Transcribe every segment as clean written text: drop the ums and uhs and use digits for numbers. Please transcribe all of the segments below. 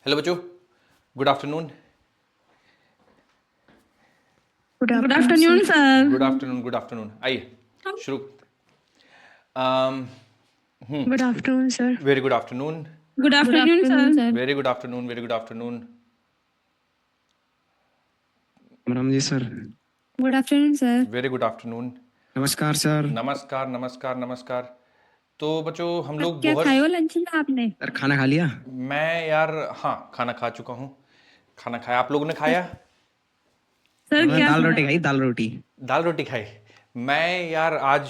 Hello बच्चों, good afternoon. Good afternoon sir. Good afternoon. आइए शुरू। Good afternoon sir. Very good afternoon. Good afternoon sir. Very good afternoon, very good afternoon. Ram ji sir. Good afternoon sir. Very good afternoon. नमस्कार sir. नमस्कार नमस्कार नमस्कार। तो बच्चों हम लोग क्या बहुत खाए हो लंच में आपने? सर खाना खा लिया? मैं यार हाँ खाना खा चुका हूँ। खाना खाया, आप लोगों ने खाया? सर मैं क्या दाल खाया? रोटी खाई, दाल रोटी। दाल रोटी खाई। मैं यार आज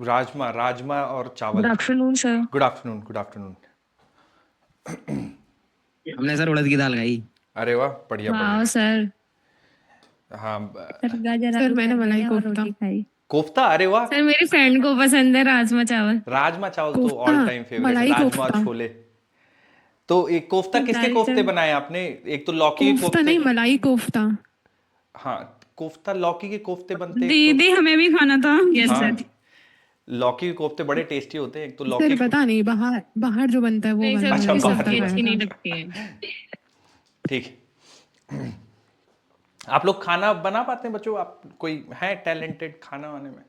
राजमा राजमा और चावल। Good afternoon sir. Good afternoon, good afternoon. हमने सर उड़द की दाल खाई। अरे वाह, बढ़िया वाह बढ़िया। सर। हाँ सर गाजर सर मैंने मलाई कोफ्ता खाई। कोफ्ता, अरे वाह। सर मेरी फ्रेंड को पसंद है राजमा चावल। राजमा चावल तो कोफ्ता, ऑल टाइम फेवरेट है, मलाई राजमा और कोफ्ता। छोले। तो एक कोफ्ता किसके दाल कोफ्ते सर। बनाए आपने? एक तो लौकी के कोफ्ता कोफ्ते। नहीं, मलाई कोफ्ता। हाँ, कोफ्ता लौकी के कोफ्ते बनते हैं एक तो। दीदी हमें भी खाना था। यस हाँ, सर। लौकी के कोफ्ते बड़े टेस्टी होते हैं। एक तो सर लौकी पता नहीं, बाहर बाहर जो बनता है वो अच्छा, मैंने बाहर कोफ्ता जो खाया था। लगती है। ठीक है। आप लोग खाना बना पाते हैं बच्चों? आप कोई है टैलेंटेड खाना बनाने में?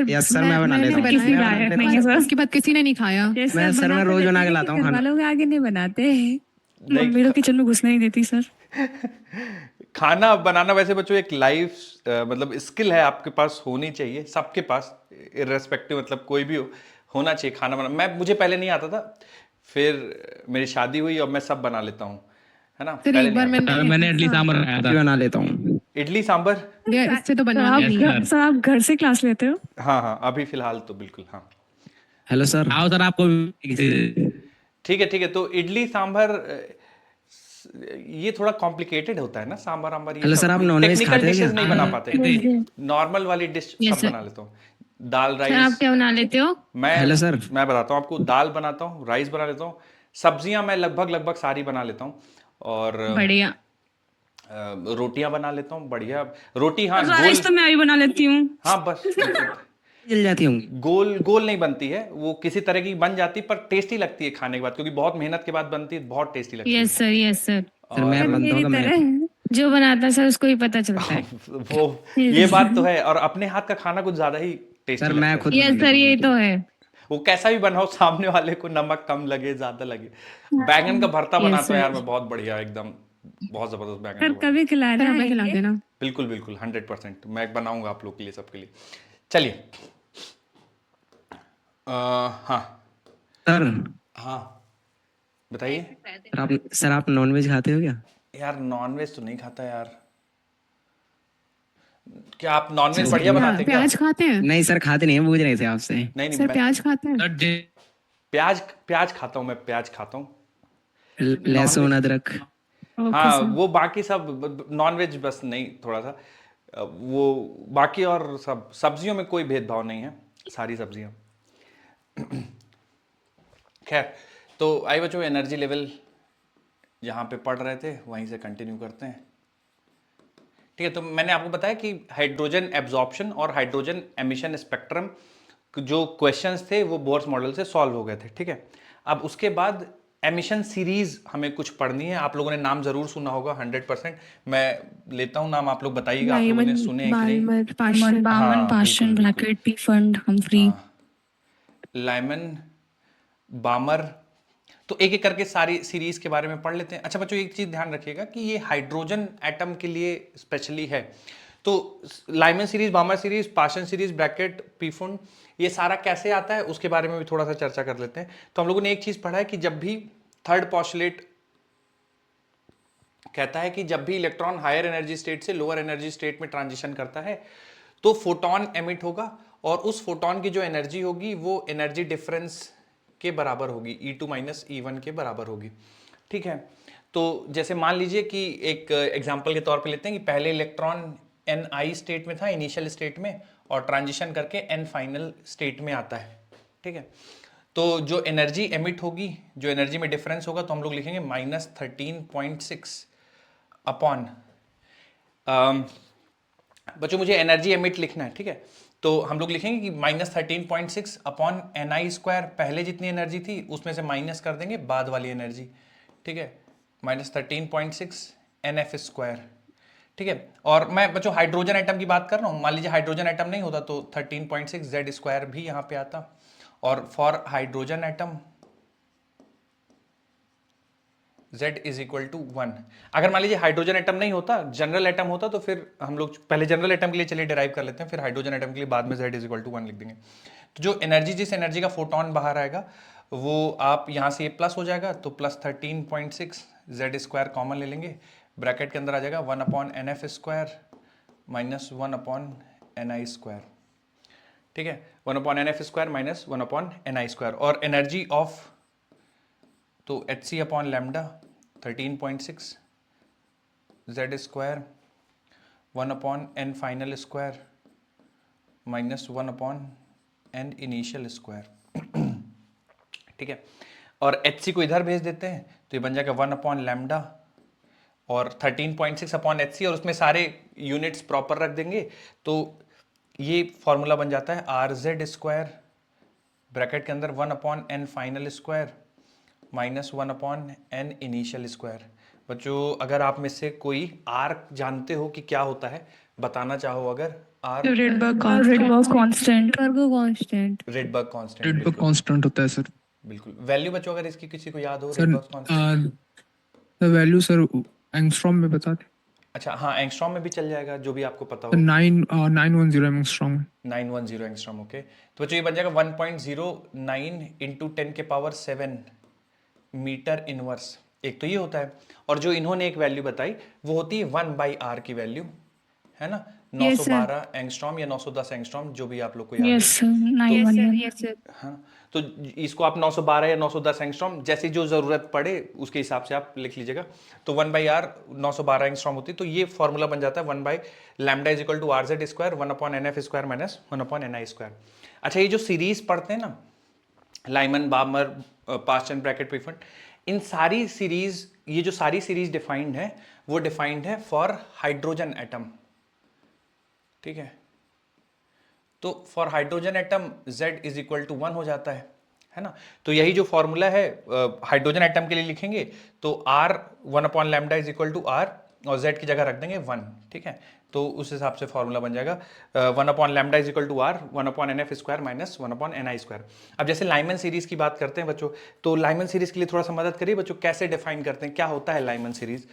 यस सर, मैं बना लेता हूँ। किसी मैं लायक बना नहीं है लेता सर। हूँ। उसके बाद किसी ने नहीं खाया। मैं सर मैं रोज बना के लाता हूँ घर खाना। वालों के आगे नहीं बनाते। नहीं, मम्मी तो किचन में घुसना ही देती सर। खाना बनाना वैसे बच्चों एक लाइफ मतलब स्किल है, आपके पास होनी चाहिए, सबके पास, इर्रेस्पेक्टिव मतलब कोई भी हो, होना चाहिए खाना बनाना। मुझे पहले नहीं आता था, फिर मेरी शादी हुई और मैं सब बना लेता हूँ, है ना। फिर पहले एक नहीं बार आता। मैंने इडली सांभर बनाया था। बना लेता हूँ। इडली सांभर। यार इससे तो बना Yes, sir. सर आप घर से क्लास लेते हो? हाँ हाँ, अभी फिलहाल तो बिल्कुल हाँ। Hello sir. आओ सर, आपको ठीक है ठीक है। तो इडली सांभर ये थोड़ा कॉम्प्लिकेटेड होता है ना, सांभर आंबर ये हेलो सब सर, आप नॉनवेज टेक्निकल खाते हो डिशेस क्या? नहीं बना पाते। सर नॉर्मल वाली डिश Yes, सब sir. बना लेता हूँ। दाल आप राइस। क्या बना लेते हो? मैं हेलो सर। मैं बताता हूँ आपको, दाल बनाता हूँ, राइस बना लेता हूँ, सब्जियां मैं लगभग लगभग सारी बना लेता हूँ, और बढ़िया। रोटियां बना लेता हूँ बढ़िया। रोटी हाँ गोल। राइस तो मैं भी बना लेती हूँ। हाँ बस जल जाती होंगी। गोल गोल नहीं बनती है वो, किसी तरह की बन जाती पर टेस्टी लगती है खाने के बाद, क्योंकि बहुत मेहनत के बाद बनती है, बहुत टेस्टी लगती है। Yes sir, yes sir. Sir मैं बनता हूँ मेरी तो मैं तरह जो बनाता है सर उसको ही पता चलता है। वो ये बात तो है, और अपने हाथ का खाना कुछ ज्यादा ही टेस्टी सर लगता मैं है। खुद यस सर, ये तो है। वो कैसा भी बनाओ, सामने वाले को नमक कम लगे ज्यादा लगे। बैंगन का भरता Yes, बनाता हूँ sir. यार मैं, बहुत बढ़िया एकदम, बहुत जबरदस्त बैंगन सर का भरता। कभी खिलाना है, खिला देना। बिल्कुल बिल्कुल 100% मैं बनाऊंगा आप लोग के लिए, सबके लिए। चलिए हाँ सर। हाँ बताइए। सर आप नॉनवेज खाते हो क्या? यार नॉनवेज तो नहीं खाता यार। क्या आप नॉनवेज बढ़िया बनाते हैं क्या? प्याज खाते हैं? नहीं सर, खाते नहीं है, पूछ रहे थे आपसे। नहीं नहीं, सर प्याज खाते हैं? प्याज प्याज खाता हूँ, मैं प्याज खाता हूँ। लहसुन अदरक। हाँ वो बाकी सब नॉनवेज बस नहीं, थोड़ा सा वो बाकी, और सब सब्जियों में कोई भेदभाव नहीं है, सारी सब्जियां। खैर, तो आई बच्चों, एनर्जी लेवल जहाँ पे पढ़ रहे थे वहीं से कंटिन्यू करते हैं। ठीक है, तो मैंने आपको बताया कि हाइड्रोजन एब्जॉर्प्शन और हाइड्रोजन एमिशन स्पेक्ट्रम जो क्वेश्चंस थे वो बोर्स मॉडल से सॉल्व हो गए थे। ठीक है, अब उसके बाद एमिशन सीरीज हमें कुछ पढ़नी है। आप लोगों ने नाम जरूर सुना होगा 100%। मैं लेता हूँ नाम, आप लोग बताइएगा आप लोगों ने सुने हैं कि नहीं। बामन, हाँ, पाशन, बिल्कुल, बिल्कुल। ब्लैकेट, पी फंड, हम्फ्री। लाइमन, बामर। तो एक एक करके सारी सीरीज के बारे में पढ़ लेते हैं। अच्छा बच्चों, एक चीज ध्यान रखिएगा कि ये हाइड्रोजन एटम के लिए स्पेशली है। तो Lyman series, Balmer series, Paschen series, Brackett, Pfund, ये सारा कैसे आता है उसके बारे में भी थोड़ा सा चर्चा कर लेते हैं। तो हम लोगों ने एक चीज पढ़ा है कि जब भी थर्ड पॉस्टुलेट कहता है कि जब भी इलेक्ट्रॉन हायर एनर्जी स्टेट से लोअर एनर्जी स्टेट में ट्रांजिशन करता है तो फोटोन एमिट होगा, और उस फोटोन की जो एनर्जी होगी वो एनर्जी डिफरेंस के बराबर होगी, E2 माइनस E1 के बराबर होगी। ठीक है, तो जैसे मान लीजिए कि एक एग्जांपल के तौर पे लेते हैं कि पहले इलेक्ट्रॉन Ni स्टेट में था, इनिशियल स्टेट में, और ट्रांजिशन करके N फाइनल स्टेट में आता है। ठीक है, तो जो एनर्जी एमिट होगी, जो एनर्जी में डिफरेंस होगा, तो हम लोग लिखेंगे -13.6 अपॉन, बच्चों मुझे एनर्जी एमिट लिखना है। ठीक है, तो हम लोग लिखेंगे कि -13.6 अपॉन Ni स्क्वायर, पहले जितनी एनर्जी थी उसमें से माइनस कर देंगे बाद वाली एनर्जी। ठीक है, माइनस 13.6 NF स्क्वायर, ठीक है। और मैं बच्चों हाइड्रोजन एटम की बात कर रहा हूँ, मान लीजिए हाइड्रोजन एटम नहीं होता तो 13.6 Z स्क्वायर भी यहाँ पे आता, और for hydrogen atom Z is equal to 1। अगर मान लीजिए हाइड्रोजन एटम नहीं होता, जनरल एटम होता, तो फिर हम लोग पहले जनरल एटम के लिए चलिए डिराइव कर लेते हैं, फिर हाइड्रोजन एटम के लिए बाद में Z इज इक्वल टू 1 लिख देंगे। तो जो एनर्जी, जिस एनर्जी का फोटोन बाहर आएगा वो आप यहाँ से ये प्लस हो जाएगा, तो प्लस 13.6 Z स्क्वायर कॉमन ले लेंगे, ब्रैकेट के अंदर आ जाएगा 1 upon NF square minus 1 upon NI square, ठीक है। 1 upon NF square minus 1 upon NI square, और एनर्जी ऑफ तो Hc upon lambda 13.6 Z square 1 upon N final square minus 1 upon N initial square, ठीक है। और Hc को इधर भेज देते हैं तो ये बन जाएगा 1 अपॉन लैम्डा और 13.6 अपॉन Hc, और उसमें सारे यूनिट्स प्रॉपर रख देंगे, तो ये फॉर्मूला बन जाता है RZ स्क्वायर ब्रैकेट के अंदर 1 upon N final square minus 1 upon N initial square. बच्चों अगर आप में से कोई R जानते हो कि क्या होता है, बताना चाहो अगर R, Rydberg constant Rydberg constant, Rydberg constant होता है सर। बिल्कुल। वैल्यू बच्चों अगर इसकी किसी को याद हो, sir Rydberg constant, value sir angstrom में बता दें। अच्छा हाँ, एंगस्ट्रॉम में भी चल जाएगा, जो भी आपको पता हो। 910 एंगस्ट्रॉम। 910 angstrom, okay. तो बच्चों ये बन जाएगा 1.09 इंटू 10 के पावर 7 मीटर इनवर्स, एक तो ये होता है, और जो इन्होंने एक वैल्यू बताई वो होती है 1/r की वैल्यू, है ना, 912 एंगस्ट्रॉम या 910 एंगस्ट्रॉम, जो भी आप लोग को याद यस हो। 911 हाँ, तो इसको आप 912 या 910 एंगस्ट्रॉम जैसी जो जरूरत पड़े उसके हिसाब से आप लिख लीजिएगा। तो 1/r 912 एंगस्ट्रॉम होती है, तो ये फॉर्मूला बन जाता है 1/λ is equal to RZ square 1 upon NF square minus 1 upon NI square. अच्छा, ये जो सीरीज पढ़ते हैं ना, Lyman, Balmer, Paschen, Brackett, Pfund, इन सारी सीरीज, ये जो सारी सीरीज डिफाइंड है वो डिफाइंड है फॉर हाइड्रोजन एटम, ठीक है। तो for hydrogen atom Z is equal to 1 हो जाता है ना। तो यही जो फॉर्मूला है हाइड्रोजन एटम के लिए लिखेंगे तो R 1 upon lambda is equal to R, और Z की जगह रख देंगे 1, ठीक है। तो उस हिसाब से फॉर्मूला बन जाएगा 1 upon lambda is equal to R 1 upon NF square minus 1 upon NI square. अब जैसे लाइमन सीरीज की बात करते हैं बच्चों, तो लाइमन सीरीज के लिए थोड़ा सा मदद करिए बच्चों, कैसे डिफाइन करते हैं, क्या होता है लाइमन सीरीज,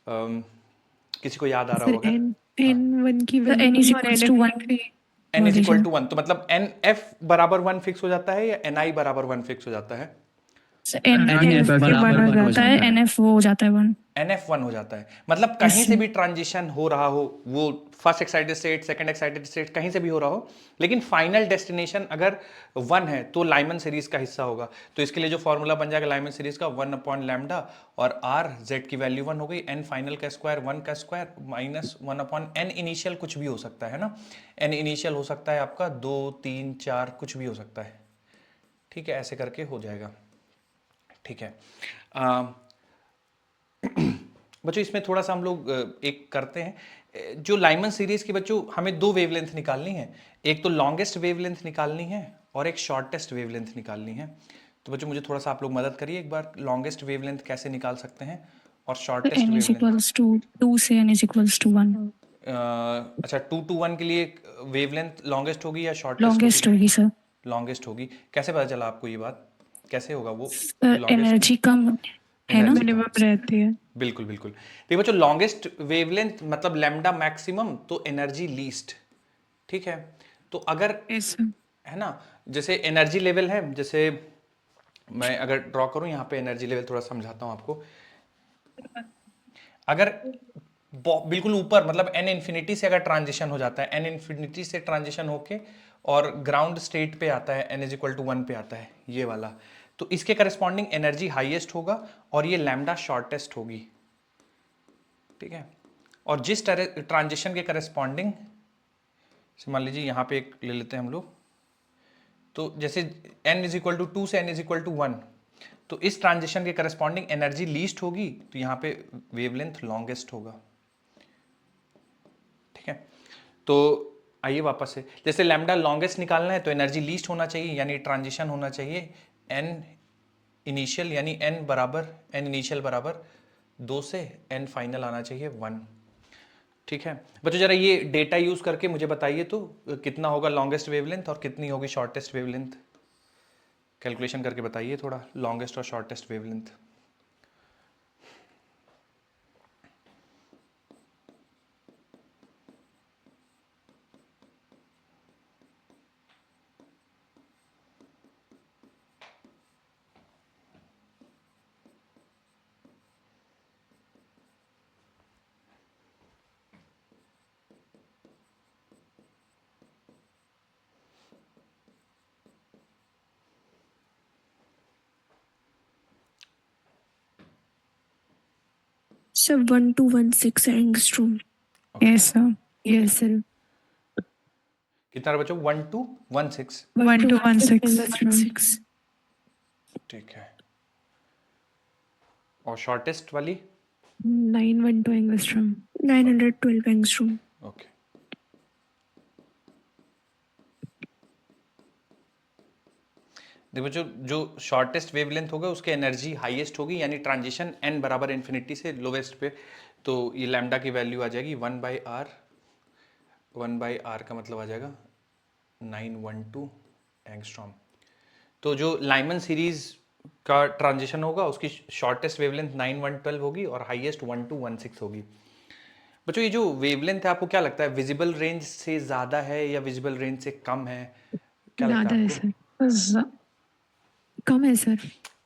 किसी को याद आ रहा होगा? n1 की value n is equal to 1 n is equal to 1, तो मतलब NF बराबर 1 फिक्स हो जाता है या NI बराबर 1 फिक्स हो जाता है? NF बराबर 1 हो जाता है, जाता है। NF वो हो जाता है 1। NF 1 हो जाता है, मतलब कहीं से भी ट्रांजिशन हो रहा हो, वो first excited state, second excited state, कहीं से भी हो रहा हो, लेकिन फाइनल डेस्टिनेशन अगर 1 है तो लाइमन सीरीज का हिस्सा होगा। तो इसके लिए जो फॉर्मूला बन जाएगा लाइमन सीरीज का 1 अपॉन लैम्डा, और R Z की वैल्यू 1 हो गई, N फाइनल का स्क्वायर 1 का square minus 1 upon N initial, कुछ भी हो सकता है ना, N इनिशियल हो सकता है आपका 2, 3, 4, कुछ भी हो सकता है, ठीक है। ऐसे करके हो जाएगा, ठीक है। बच्चों इसमें थोड़ा सा हम लोग एक करते हैं, जो लाइमन सीरीज की बच्चों हमें 2 वेवलेंथ निकालनी है, एक तो लॉन्गेस्ट वेवलेंथ निकालनी है और एक शॉर्टेस्ट वेवलेंथ निकालनी है। तो बच्चों मुझे थोड़ा सा आप लोग मदद करिए एक बार, लॉन्गेस्ट वेवलेंथ कैसे निकाल सकते हैं और shortest n is wavelength. Equals to 2 से n इज इक्वल्स टू 1 अच्छा, 2 to 1 के लिए वेवलेंथ लॉन्गेस्ट होगी या शॉर्टेस्ट लॉन्गेस्ट होगी सर। लॉन्गेस्ट होगी, कैसे पता चला आपको ये बात, कैसे होगा वो एनर्जी कम है ना, मिनिमम रहती है। बिल्कुल बिल्कुल। देखिए बच्चों, लॉन्गेस्ट वेवलेंथ मतलब लैम्डा मैक्सिमम तो एनर्जी लीस्ट, ठीक है। तो अगर है ना, जैसे एनर्जी लेवल है, जैसे मैं अगर ड्रॉ करूं यहाँ पे एनर्जी लेवल, थोड़ा समझाता हूं आपको। अगर बिल्कुल ऊपर मतलब n इन्फिनिटी से अगर ट्रांजिशन हो जाता है, n इन्फिनिटी से ट्रांजिशन होके और ग्राउंड स्टेट पे आता है, n इज इक्वल टू 1 पे आता है ये वाला, तो इसके करस्पॉन्डिंग एनर्जी हाईएस्ट होगा और ये लैम्डा शॉर्टेस्ट होगी, ठीक है। और जिस ट्रांजिशन के करस्पॉन्डिंग, मान लीजिए यहाँ पे एक ले लेते हैं हम लोग, तो जैसे n इज इक्वल टू 2 से n इज इक्वल टू 1, तो इस ट्रांजिशन के करस्पॉन्डिंग एनर्जी लीस्ट होगी, तो यहाँ पे वेवलेंथ लॉन्गेस्ट होगा, ठीक है। तो आइए वापस से, जैसे लैम्डा लॉन्गेस्ट निकालना है तो एनर्जी लीस्ट होना चाहिए, यानी ट्रांजिशन होना चाहिए n इनिशियल, यानी n इनिशियल बराबर 2 से n फाइनल आना चाहिए 1। ठीक है बच्चों, जरा ये डेटा यूज करके मुझे बताइए तो कितना होगा लॉन्गेस्ट वेवलेंथ और कितनी होगी शॉर्टेस्ट वेवलेंथ। कैलकुलेशन करके बताइए थोड़ा, लॉन्गेस्ट और shortest wavelength. Sir, 1216 angstrom. Yes, sir. Yes, sir. कितना रहा बच्चों, 1 to 16। 1 to 16. 16. ठीक है, और शॉर्टेस्ट वाली 912 angstrom. 912 angstrom. ओके। देखो जो शॉर्टेस्ट वेवलेंथ होगा उसके एनर्जी हाईएस्ट होगी, यानी ट्रांजिशन n बराबर इन्फिनिटी से लोवेस्ट पे, तो ये लैम्डा की वैल्यू आ जाएगी 1/r। 1/r का मतलब आ जाएगा 912 एंगस्ट्रॉम। तो जो लाइमन सीरीज का ट्रांजिशन होगा उसकी शॉर्टेस्ट वेवलेंथ 9112 होगी और हाईएस्ट 1216 होगी। बच्चों ये जो वेवलेंथ है आपको क्या लगता है, विजिबल रेंज से ज्यादा है या विजिबल रेंज से कम है, क्या लगता ज़्यादा है है आपको? सर. कम है सर.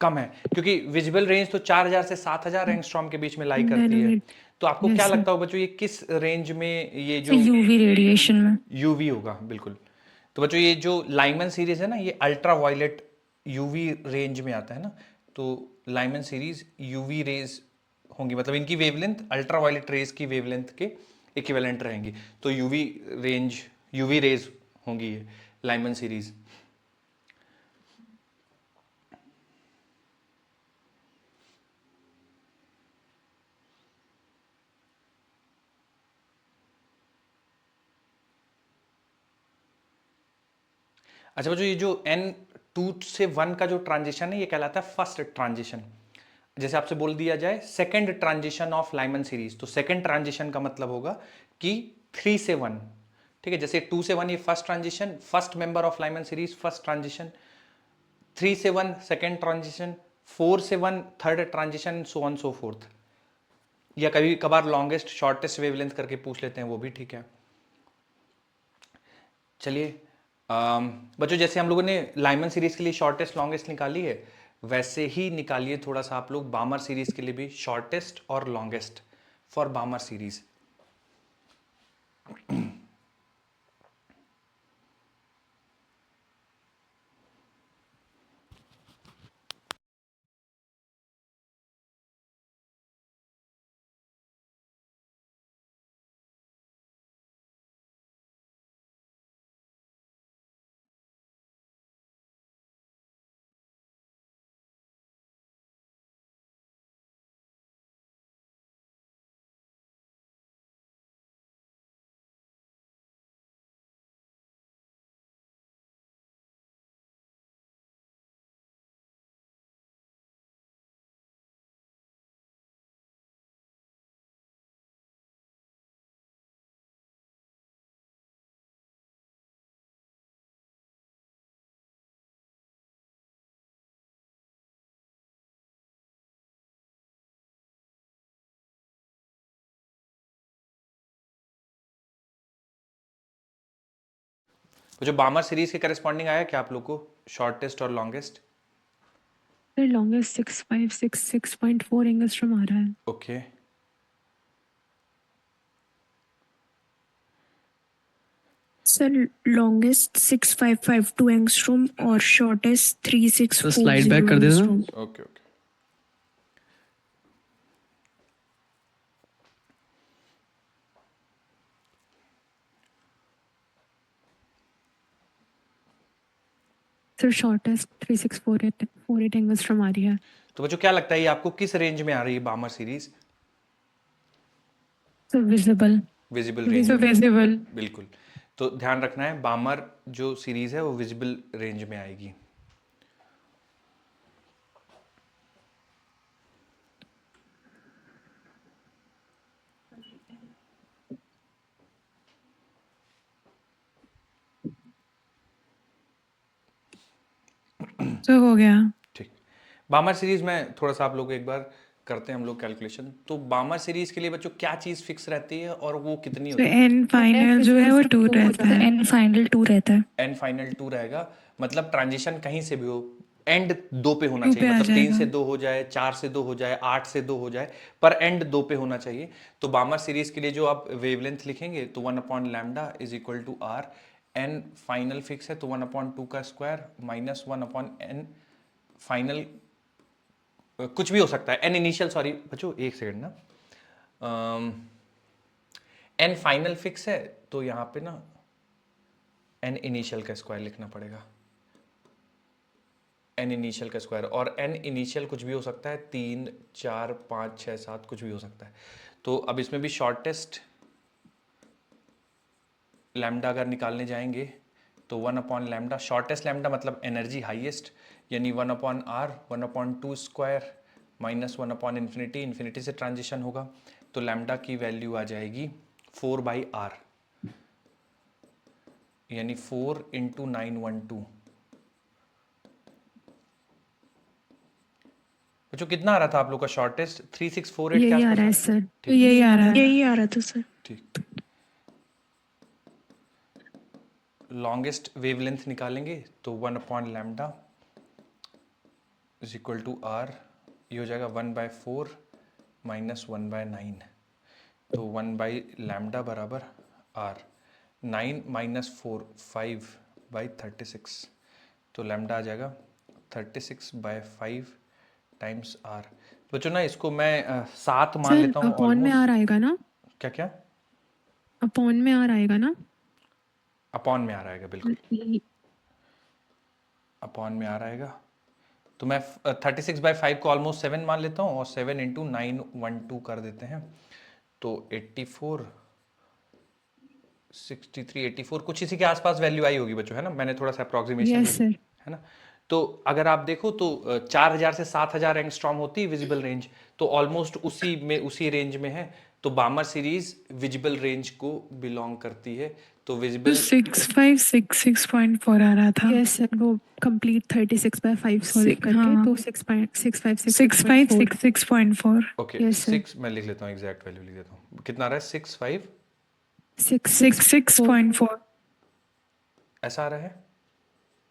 कम है, क्योंकि विजिबल रेंज तो 4000 से 7000 एंगस्ट्रॉम के बीच में लाई करती है। नैनोमीटर. तो आपको Yes, क्या sir. लगता हो बच्चों ये किस रेंज में ये So जो UV रेडिएशन में यूवी होगा? बिल्कुल। तो बच्चों ये जो लाइमन सीरीज है ना ये अल्ट्रा वायलेट यूवी रेंज में आता है ना, तो लाइमन सीरीज यूवी रेज होंगी, मतलब इनकी वेवलेंथ अल्ट्रा वायलेट रेज की वेवलेंथ के इक्विवेलेंट रहेंगी, तो यूवी रेंज यूवी रेज होंगी ये लाइमन सीरीज। अच्छा बच्चों ये जो n2 से 1 का जो ट्रांजिशन है ये कहलाता है फर्स्ट ट्रांजिशन। जैसे आपसे बोल दिया जाए second transition of Lyman series, तो सेकंड ट्रांजिशन का मतलब होगा कि 3 से 1। ठीक है, जैसे 2 से 1 ये first transition, first member of Lyman series first transition, 3 से 1 सेकंड ट्रांजिशन, 4 से 1 third transition, so on so fourth. या कभी कभार लॉन्गेस्ट शॉर्टेस्ट वेवलेंथ करके पूछ लेते हैं, वो भी ठीक है। चलिए बच्चों जैसे हम लोगों ने लाइमन सीरीज के लिए शॉर्टेस्ट लॉन्गेस्ट निकाली है, वैसे ही निकालिए थोड़ा सा आप लोग बामर सीरीज के लिए भी शॉर्टेस्ट और लॉन्गेस्ट फॉर बामर सीरीज। तो जो बामर सीरीज के करस्पॉन्डिंग आया क्या आप लोग को शॉर्टेस्ट और लॉन्गेस्ट? सर लॉन्गेस्ट 6566.4 एंगस्ट्रॉम आ रहा है. ओके सर लॉन्गेस्ट 6552 एंगस्ट्रॉम और शॉर्टेस्ट तो 3640 स्लाइड बैक कर देना। Angstrom. Okay okay. Sir shortest 3648 angstrom आ रही है. तो बच्चों क्या लगता है ये आपको किस रेंज में आ रही है बामर series? so visible. Visible range So में। visible. बिल्कुल, तो ध्यान रखना है बामर जो सीरीज है वो विजिबल रेंज में आएगी। तो हो गया। ठीक। बामर सीरीज में थोड़ा सा आप लोग एक बार करते हैं हम लोग कैलकुलेशन। तो बामर सीरीज के लिए बच्चों क्या चीज़ फिक्स रहती है और वो कितनी तो होती है? एन फाइनल जो है वो 2 रहता है। एन फाइनल 2 रहता है। एन फाइनल 2 रहेगा, मतलब ट्रांजिशन कहीं से भी हो एंड 2 पे होना 2 चाहिए, पे आ मतलब 3 जाएगा। से 2 हो जाए, 4 से 2 हो जाए, 8 से 2 हो जाए, पर एंड 2 पे होना चाहिए। तो बामर सीरीज के लिए जो आप वेवलेंथ लिखेंगे तो 1 upon lambda is equal to R. N final fix है तो 1 अपॉन 2 का square minus 1 upon N final, कुछ भी हो सकता है। एन इनिशियल, सॉरी बच्चों एक सेकंड ना, एन फाइनल फिक्स है तो यहाँ पे ना एन इनिशियल का स्क्वायर लिखना पड़ेगा, एन इनिशियल का स्क्वायर। और एन इनिशियल कुछ भी हो सकता है, 3 4 5 6 7 कुछ भी हो सकता है। तो अब इसमें भी शॉर्टेस्ट लैम्डा अगर निकालने जाएंगे तो 1 अपॉन लैम्डा, शॉर्टेस्ट लैम्डा मतलब एनर्जी हाईएस्ट, यानी 1 upon R, 1 upon 2 square minus 1 upon infinity, infinity से ट्रांजिशन होगा तो लैम्डा की वैल्यू आ जाएगी 4/r, यानी 4 इंटू 912। बच्चों कितना आ रहा था आप लोग का शॉर्टेस्ट? 3648 के यही आ आसपास रहा आ है रहा सर। है? तो यही आ रहा है। यही आ रहा था सर। ठीक। लॉन्गेस्ट वेवलेंथ निकालेंगे तो 1 upon lambda is equal to R, ये हो जाएगा 1/4 माइनस 1/9, तो 1/लैम्डा बराबर आर। 9 माइनस 4 5/36, तो लैम्डा आ जाएगा 36/5 टाइम्स आर। बच्चों ना इसको मैं 7 मान सर लेता हूँ अपॉन में ऑलमोस्ट। आर आएगा ना? क्या क्या? अपॉन में आर आएगा ना? अपॉन में आ रहेगा, बिल्कुल अपॉन में आ रहेगा। तो मैं 36/5 को ऑलमोस्ट 7 मान लेता हूँ और 7 इंटू 912 कर देते हैं तो 84 63 84 कुछ इसी के आसपास वैल्यू आई होगी बच्चों, है ना? मैंने थोड़ा सा अप्रोक्सीमेशन ले यस लिया, सर। है ना? तो अगर आप देखो तो 4000 से 7000 एंगस्ट्रॉम होती है विजिबल रेंज, तो ऑलमोस्ट उसी रेंज में है। तो बामर सीरीज विजिबल रेंज को बिलोंग करती है। तो तो विजिबल 6566.4 आ रहा था। यस सर, वो कंप्लीट 36/5 सॉल्व Six- करके हाँ। तो 6.6566.4। 6566.4। Okay, yes sir. 6 मैं लिख लेता हूँ, एग्जैक्ट वैल्यू लिख देता हूँ। कितना आ रहा है? 65 66.4। 66.4। ऐसा आ रहा है?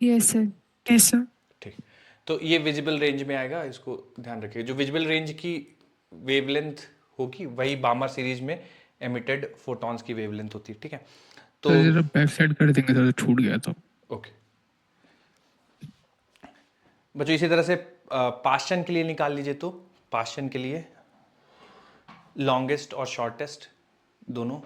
Yes sir. Yes sir. ठीक। तो ये विजिबल रेंज में आएगा, इसको ध्यान रखिए। जो विजिबल रेंज की वेवलेंथ होगी वही बामर सीरीज में एमिटेड फोटॉन्स की वेवलेंथ होती है, ठीक है? तो सर जरा बैक साइड कर देंगे सर, छूट गया तो। ओके बच्चों, इसी तरह से पास्चन के लिए निकाल लीजिए। तो पास्चन के लिए लॉन्गेस्ट और शॉर्टेस्ट दोनों।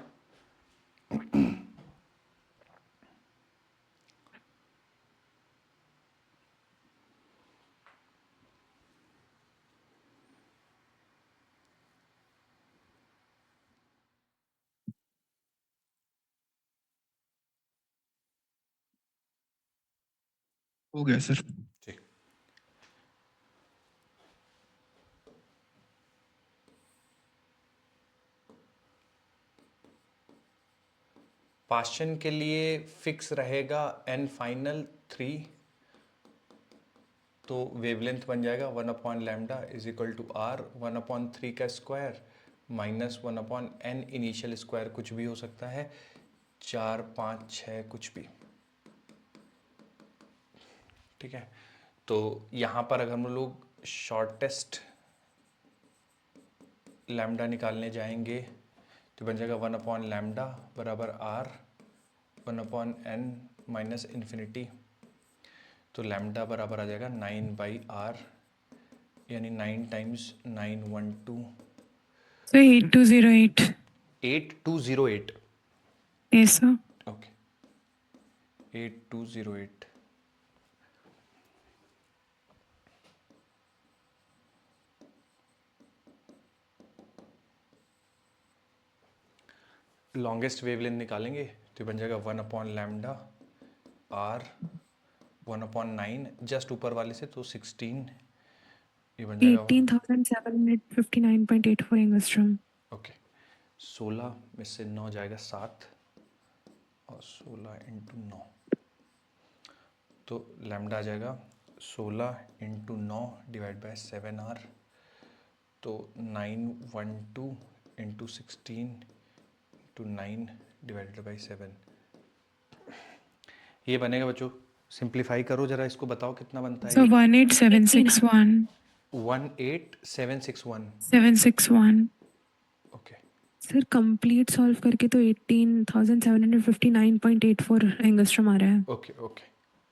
हो गया सर। ठीक। पास्चन के लिए फिक्स रहेगा एन फाइनल 3, तो वेवलेंथ बन जाएगा 1 upon lambda is equal to R, 1 upon 3 का square minus 1 upon N initial square, कुछ भी हो सकता है, 4 5 6 कुछ भी, ठीक है? तो यहाँ पर अगर हम लोग शॉर्टेस्ट लैम्डा निकालने जाएंगे तो बन जाएगा 1 अपॉन लैम्डा बराबर R, 1 upon N minus infinity, तो लैम्डा बराबर आ जाएगा 9/r, यानी 9 टाइम्स 912 तो 8208। 8208। Yes sir. Okay 8208। Longest wavelength निकालेंगे तो बन जाएगा 1 upon lambda R 1 upon 9, just ऊपर वाले से तो 16, ये बन जाएगा 18,759.84 एंगस्ट्रॉम। ओके 16 में से 9 जाएगा 7 और 16 इंटू 9, तो लैम्डा आ जाएगा 16 इंटू 9 डिवाइड बाय 7 आर, तो 912 इंटू 16 इंटू 9 डिवाइडेड बाई 7, ये बनेगा बच्चों। सिंप्लीफाई करो जरा, इसको बताओ कितना बनता है So ये। 18761 18761। 761. ओके, सर कंप्लीट सॉल्व करके तो 18,759.84 एंगस्ट्रॉम आ रहा है। ओके ओके,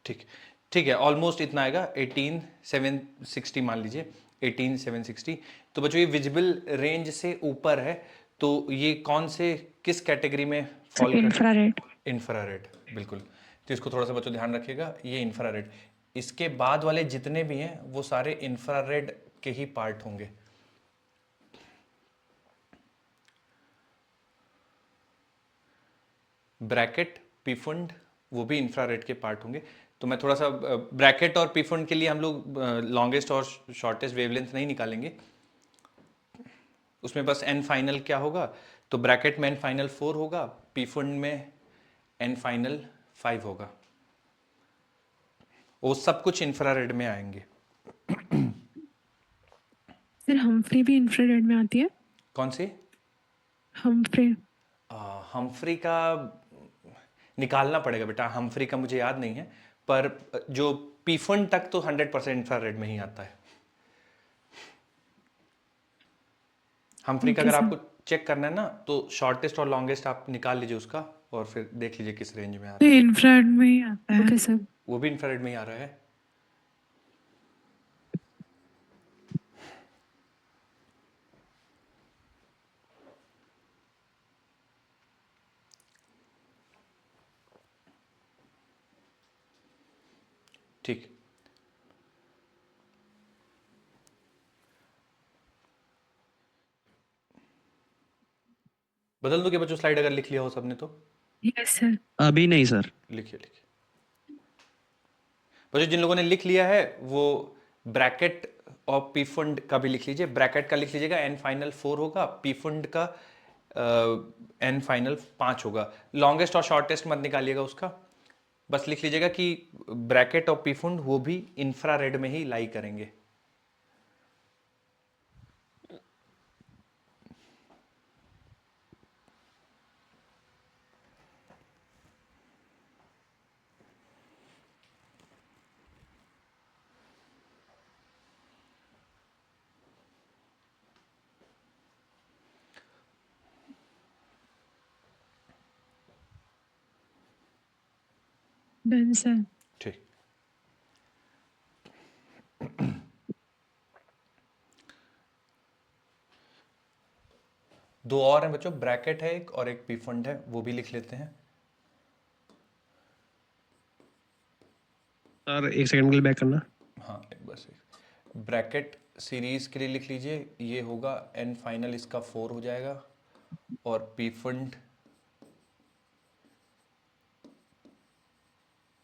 ठीक ठीक है, ऑलमोस्ट इतना आएगा, 18760 मान लीजिए, 18760। तो बच्चों ये विजिबल रेंज से ऊपर है, तो ये कौन से किस कैटेगरी में फॉल कर? इंफ्रारेड। इंफ्रारेड, बिल्कुल। तो इसको थोड़ा सा बच्चों ध्यान रखिएगा, ये इंफ्रारेड। इसके बाद वाले जितने भी हैं वो सारे इंफ्रारेड के ही पार्ट होंगे। ब्रैकेट, पीफुंड, वो भी इंफ्रारेड के पार्ट होंगे। तो मैं थोड़ा सा ब्रैकेट और पीफुंड के लिए हम लोग लॉन्गेस्ट और शॉर्टेस्ट वेवलेंथ नहीं निकालेंगे, उसमें बस एन फाइनल क्या होगा, तो ब्रैकेट में एन फाइनल 4 होगा, पीफुंड में एन फाइनल 5 होगा। वो सब कुछ इंफ्रारेड में आएंगे। सर हम्फ्री भी इंफ्रारेड में आती है। कौन सी? हम्फ्री हम्फ्री का निकालना पड़ेगा बेटा, हम्फ्री का मुझे याद नहीं है, पर जो पीफुंड तक तो 100% इंफ्रारेड में ही आता है। हम्फ्री का ओके अगर सर। आपको चेक करना है ना, तो शॉर्टेस्ट और लॉन्गेस्ट आप निकाल लीजिए उसका, और फिर देख लीजिए किस रेंज में आ तो रहा है। इंफ्रारेड में ही आता है। Okay sir. वो भी इंफ्रारेड में ही आ रहा है। ठीक, बदल दो क्या बच्चों स्लाइड, अगर लिख लिया हो सबने तो? Yes sir. अभी नहीं सर। लिखिए लिखिए बच्चों, जिन लोगों ने लिख लिया है वो ब्रैकेट और पी फंड का भी लिख लीजिए। ब्रैकेट का लिख लीजिएगा एन फाइनल 4 होगा, पी फंड का एन फाइनल 5 होगा। लॉन्गेस्ट और शॉर्टेस्ट मत निकालिएगा उसका, बस लिख लीजिएगा कि ब्रैकेट और पी फंड वो भी इंफ्रारेड में ही लाई करेंगे। Done sir. ठीक, दो और हैं बच्चों, ब्रैकेट है एक और एक पी फंड है, वो भी लिख लेते हैं। सर एक सेकंड के लिए बैक करना। हाँ एक बस एक ब्रैकेट सीरीज के लिए लिख लीजिए, ये होगा एन फाइनल इसका 4 हो जाएगा, और पी फंड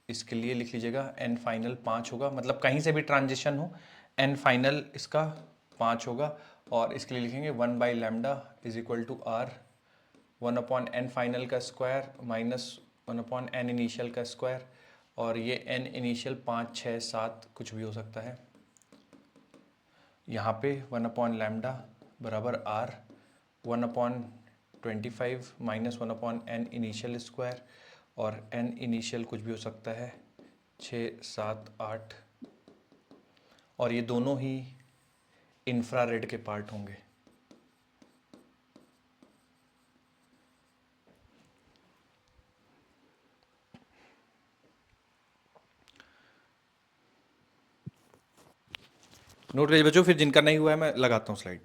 इसके लिए लिख लीजिएगा एन फाइनल 5 होगा, मतलब कहीं से भी ट्रांजिशन हो एन फाइनल इसका 5 होगा। और इसके लिए लिखेंगे 1 by lambda is equal to R 1 upon N final का square minus 1 upon N initial का स्क्वायर, और ये एन इनिशियल 5, 6, 7 कुछ भी हो सकता है। यहाँ पे 1 अपॉन लैम्डा बराबर R 1 upon 25 minus 1 upon N initial square, और एन इनिशियल कुछ भी हो सकता है 6, 7, 8, और ये दोनों ही इंफ्रारेड के पार्ट होंगे। नोट करिए बच्चों, फिर जिनका नहीं हुआ है मैं लगाता हूँ स्लाइड।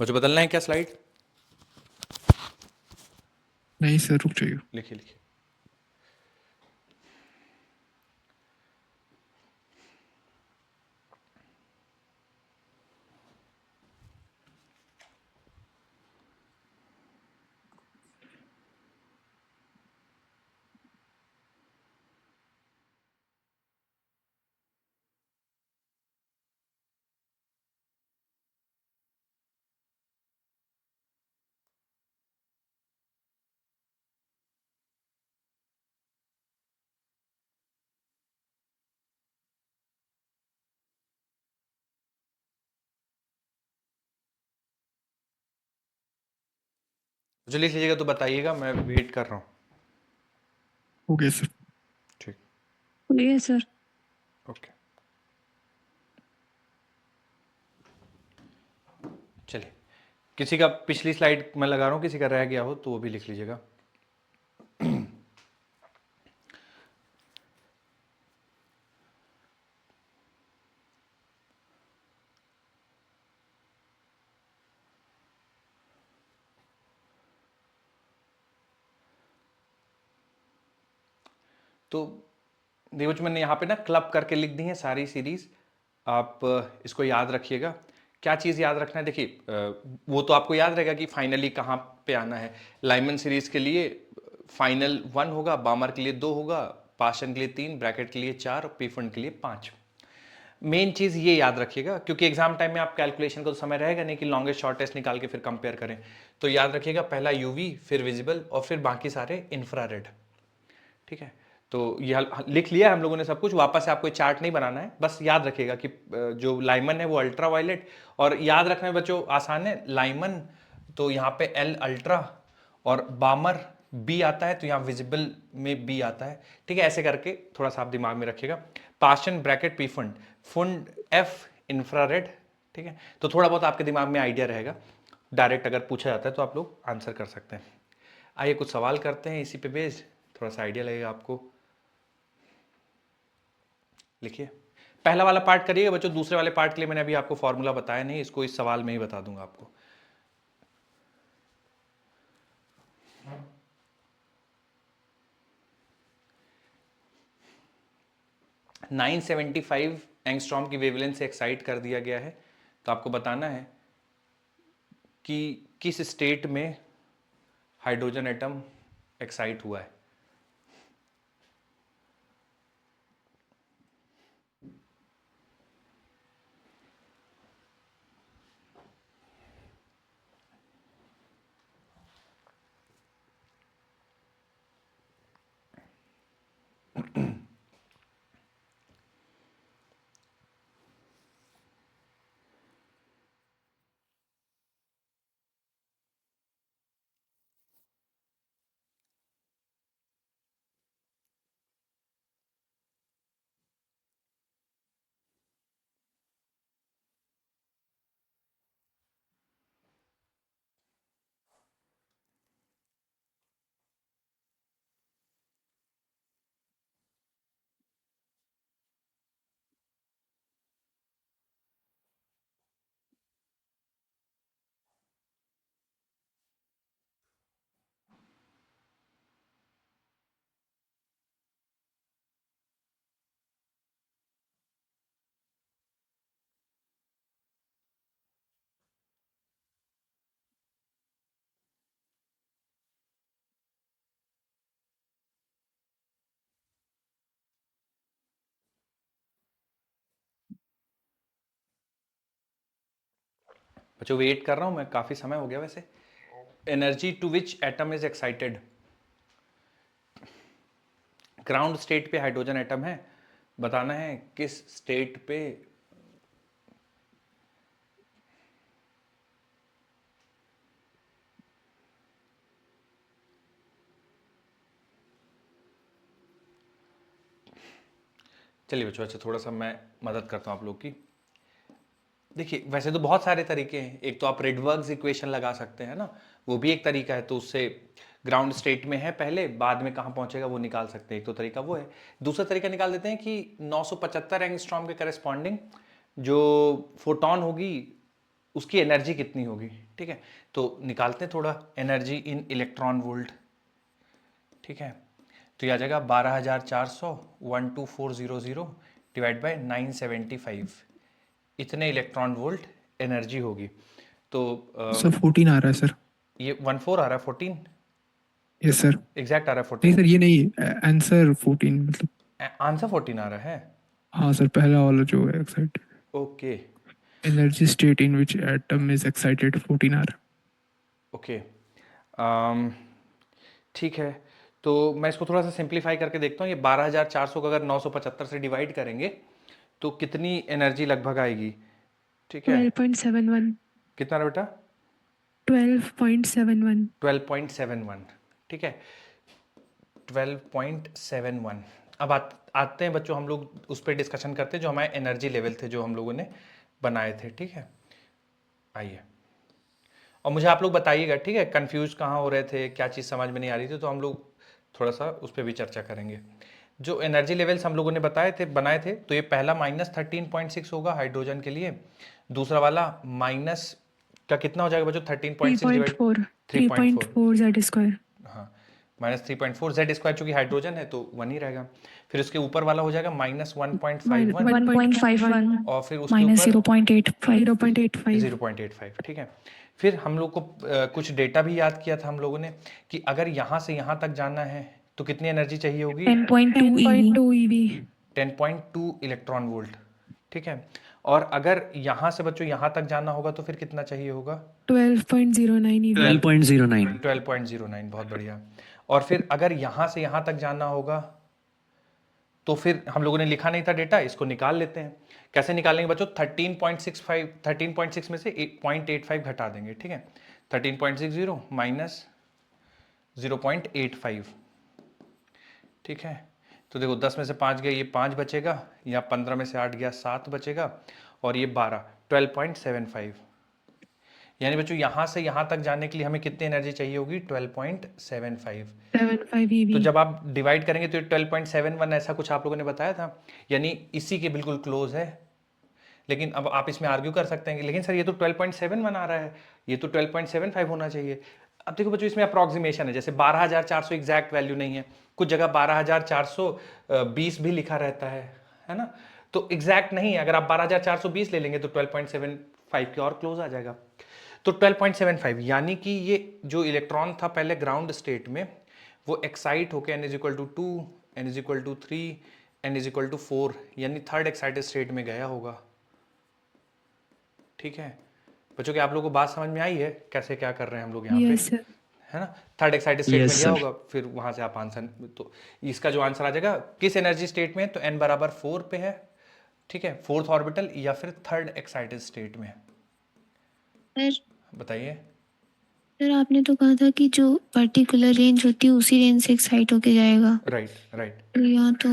बच्चों बदलना है क्या स्लाइड? नहीं सर, रुक जाइए। लिखिए लिखिए। जो लिख लीजिएगा तो बताइएगा, मैं वेट कर रहा हूँ। हो गया सर। ठीक, ये सर। ओके, चलिए। किसी का पिछली स्लाइड मैं लगा रहा हूँ, किसी का रह गया हो तो वो भी लिख लीजिएगा। तो देखो, मैंने यहाँ पे ना क्लब करके लिख दी है सारी सीरीज। आप इसको याद रखिएगा। क्या चीज़ याद रखना है, देखिए वो तो आपको याद रहेगा कि फाइनली कहाँ पे आना है। लाइमन सीरीज के लिए फाइनल 1 होगा, बामर के लिए 2 होगा, पाशन के लिए 3, ब्रैकेट के लिए 4, पीफंड के लिए 5। मेन चीज़ ये याद रखिएगा, क्योंकि एग्जाम टाइम में आप कैलकुलेशन को तो समय रहेगा नहीं कि लॉन्गेस्ट शॉर्टेस्ट निकाल के फिर कंपेयर करें। तो याद रखिएगा, पहला यूवी, फिर विजिबल, और फिर बाकी सारे इंफ्रारेड। ठीक है, तो ये लिख लिया हम लोगों ने सब कुछ। वापस से आपको चार्ट नहीं बनाना है, बस याद रखिएगा कि जो लाइमन है वो अल्ट्रा वायलेट, और याद रखना है बच्चों, आसान है। लाइमन तो यहाँ पे एल अल्ट्रा, और बामर बी आता है, तो यहाँ विजिबल में बी आता है। ठीक है, ऐसे करके थोड़ा सा आप दिमाग में रखिएगा। Paschen bracket P fund, fund F infrared. ठीक है, तो थोड़ा बहुत आपके दिमाग में आइडिया रहेगा। डायरेक्ट अगर पूछा जाता है तो आप लोग आंसर कर सकते हैं। आइए कुछ सवाल करते हैं इसी पे बेस्ड, थोड़ा सा आइडिया लगेगा आपको। लिखिए, पहला वाला पार्ट करिएगा बच्चों। दूसरे वाले पार्ट के लिए मैंने अभी आपको फॉर्मूला बताया नहीं, इसको इस सवाल में ही बता दूंगा आपको। " 975 एंगस्ट्रॉम की वेवलेंथ से एक्साइट कर दिया गया है। तो आपको बताना है कि किस स्टेट में हाइड्रोजन एटम एक्साइट हुआ है। बच्चों वेट कर रहा हूं मैं, काफी समय हो गया वैसे। Energy to which atom is excited. Ground state पे हाइड्रोजन एटम है, बताना है किस स्टेट पे चलिए बच्चों, अच्छा थोड़ा सा मैं मदद करता हूं आप लोग की। देखिए वैसे तो बहुत सारे तरीके हैं। एक तो आप रेडबर्ग्स इक्वेशन लगा सकते हैं ना, वो भी एक तरीका है। तो उससे ग्राउंड स्टेट में है पहले, बाद में कहाँ पहुंचेगा वो निकाल सकते हैं। एक तो तरीका वो है। दूसरा तरीका निकाल देते हैं कि 975 एंगस्ट्रॉम के करस्पॉन्डिंग जो फोटॉन होगी उसकी एनर्जी कितनी होगी। ठीक है, तो निकालते हैं थोड़ा। एनर्जी इन इलेक्ट्रॉन वोल्ट, ठीक है, तो ये आ जाएगा 12,400 12400 डिवाइड बाय 975, इतने इलेक्ट्रॉन वोल्ट एनर्जी होगी। तो सर 14 आ रहा है सर। ये 14 आ रहा है, 14 यस सर। एग्जैक्ट आ रहा है, नहीं 14 सर, ये नहीं, आंसर 14 मतलब। आंसर 14 आ रहा है। हाँ सर, पहला वाला जो है excited, okay energy state in which atom is excited, 14 आ रहा है। ओके ठीक है, तो मैं इसको थोड़ा सा सिंप्लीफाई करके देखता हूँ। ये 12,400 को अगर 975 से डिवाइड करेंगे तो कितनी एनर्जी लगभग आएगी? ठीक है, 12.71. कितना रहा बेटा? 12.71. 12.71, ठीक है, 12.71। अब आते हैं बच्चों, हम लोग उस पर डिस्कशन करते हैं जो हमारे एनर्जी लेवल थे जो हम लोगों ने बनाए थे। ठीक है, आइए, और मुझे आप लोग बताइएगा, ठीक है, कंफ्यूज कहाँ हो रहे थे, क्या चीज़ समझ में नहीं आ रही थी, तो हम लोग थोड़ा सा उस पर भी चर्चा करेंगे। जो एनर्जी लेवल्स हम लोगों ने बनाए थे, तो ये पहला -13.6 होगा हाइड्रोजन के लिए, दूसरा वाला माइनस का कितना हो जाएगा बच्चों? 13.6 डिवाइड 3.4. 3.4, 3.4 Z square. हाँ, -3.4 जेड स्क्वायर, चूंकि हाइड्रोजन है तो 1 ही रहेगा। फिर उसके ऊपर वाला हो जाएगा -1.51, 1.51 और फिर उसके minus ऊपर 0.85. 0.85. 0.85, ठीक है। फिर हम लोग को कुछ डेटा भी याद किया था हम लोगों ने कि अगर यहाँ से यहाँ तक जाना है तो कितनी एनर्जी चाहिए होगी? 10.2 EV. 10.2 EV. 10.2 इलेक्ट्रॉन वोल्ट, ठीक है। और अगर यहाँ से बच्चों यहाँ तक जाना होगा तो फिर कितना चाहिए होगा? 12.09 EV. 12.09। 12.09, बहुत बढ़िया। और फिर अगर यहाँ से यहाँ तक जाना होगा तो फिर हम लोगों ने लिखा नहीं था डेटा, इसको निकाल लेते हैं। कैसे निकालेंगे बच्चों? 13.6 में से 0.85 घटा देंगे, ठीक है। 13.60 माइनस 0.85, ठीक है। तो देखो 10 में से 5 गया, ये 5 बचेगा, या 15 में से 8 गया, 7 बचेगा, और ये 12, 12.75। यानी बच्चों यहाँ से यहाँ तक जाने के लिए हमें कितनी एनर्जी चाहिए होगी? 12.75। 75 तो EV. जब आप डिवाइड करेंगे तो 12.71 ऐसा कुछ आप लोगों ने बताया था, यानी इसी के बिल्कुल क्लोज है। लेकिन अब आप इसमें आर्ग्यू कर सकते हैं कि लेकिन सर ये तो 12.71 आ रहा है, ये तो 12.75 होना चाहिए। अब देखो बच्चों, इसमें अप्रॉक्सीमेशन है, जैसे 12,400 एग्जैक्ट वैल्यू नहीं है, कुछ जगह 12,420 भी लिखा रहता है ना, तो एग्जैक्ट नहीं है। अगर आप 12,420 ले लेंगे तो 12.75 के और क्लोज आ जाएगा। तो 12.75 यानी कि ये जो इलेक्ट्रॉन था पहले ग्राउंड स्टेट में, वो एक्साइट होकर n=2, n=3, n=4, यानी थर्ड एक्साइटेड स्टेट में गया होगा। ठीक है बच्चों, कि आप लोगों को बात समझ में आई है कैसे क्या कर रहे हैं हम लोग यहाँ पे, Yes, sir. है ना? थर्ड एक्साइटेड स्टेट Yes, में गया sir. होगा, फिर वहां से आप आंसर, तो इसका जो आंसर आ जाएगा किस एनर्जी स्टेट में, तो n बराबर 4 पे है, ठीक है, फोर्थ ऑर्बिटल या फिर थर्ड एक्साइटेड स्टेट में। सर बताइए। सर, आपने तो कहा था कि जो पर्टिकुलर रेंज होती है उसी रेंज से एक्साइट होके जाएगा, राइट राइट, तो यहाँ तो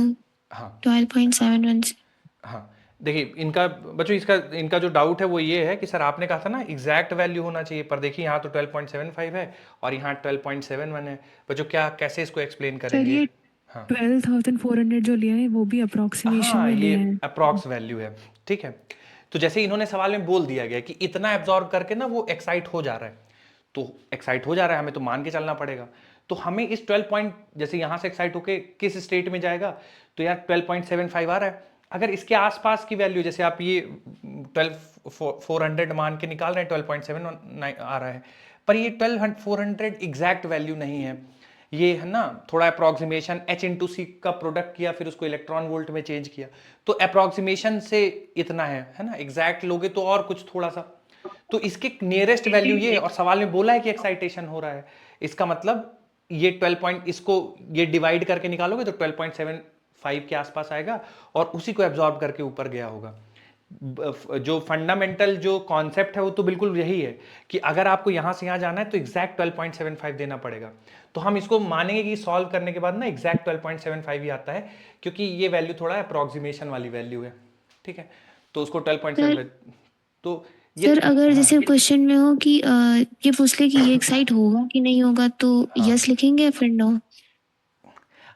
हाँ 12.71 से। हाँ। देखिए इनका बच्चों, इनका जो डाउट है वो ये है कि सर आपने कहा था ना एग्जैक्ट वैल्यू होना चाहिए, पर देखिए यहाँ तो 12.75 है और यहाँ 12.71 है। बच्चों क्या, कैसे इसको एक्सप्लेन सर करेंगे? ये हाँ 12,400 जो लिया है वो भी अप्रोक्सीमेशन हाँ, में लिया ये है. अप्रॉक्स वैल्यू है, ठीक है। तो जैसे इन्होंने सवाल में बोल दिया गया कि इतना एब्जॉर्ब करके ना वो एक्साइट हो जा रहा है, तो एक्साइट हो जा रहा है, हमें तो मान के चलना पड़ेगा। तो हमें इस 12 पॉइंट, जैसे यहाँ से एक्साइट होके किस स्टेट में जाएगा, तो यार 12.75 आ रहा है। अगर इसके आसपास की वैल्यू, जैसे आप ये 12,400 मान के निकाल रहे हैं, 12.7 आ रहा है, पर ये 12,400 एग्जैक्ट वैल्यू नहीं है, ये है ना थोड़ा अप्रॉक्सीमेशन, H/C का प्रोडक्ट किया, फिर उसको इलेक्ट्रॉन वोल्ट में चेंज किया, तो अप्रॉक्सीमेशन से इतना है ना। एग्जैक्ट लोगे तो और कुछ थोड़ा सा, तो इसके नियरेस्ट वैल्यू ये है, और सवाल में बोला है कि एक्साइटेशन हो रहा है, इसका मतलब ये 12 पॉइंट, इसको ये डिवाइड करके निकालोगे तो 12.75 के आसपास आएगा, और उसी को एब्जॉर्ब करके ऊपर गया होगा। जो फंडामेंटल जो कॉन्सेप्ट है वो तो बिल्कुल यही है कि अगर आपको यहां से यहां जाना है तो एग्जैक्ट 12.75 देना पड़ेगा। तो हम इसको मानेंगे कि सॉल्व करने के बाद ना एग्जैक्ट 12.75 ही आता है, क्योंकि ये वैल्यू थोड़ा अप्रॉक्सीमेशन वाली वैल्यू है, ठीक है। तो उसको 12.75, तो सर अगर जैसे क्वेश्चन में हो कि ये पूछ ले कि ये एक्साइट होगा कि नहीं होगा, तो यस लिखेंगे या फिर नो?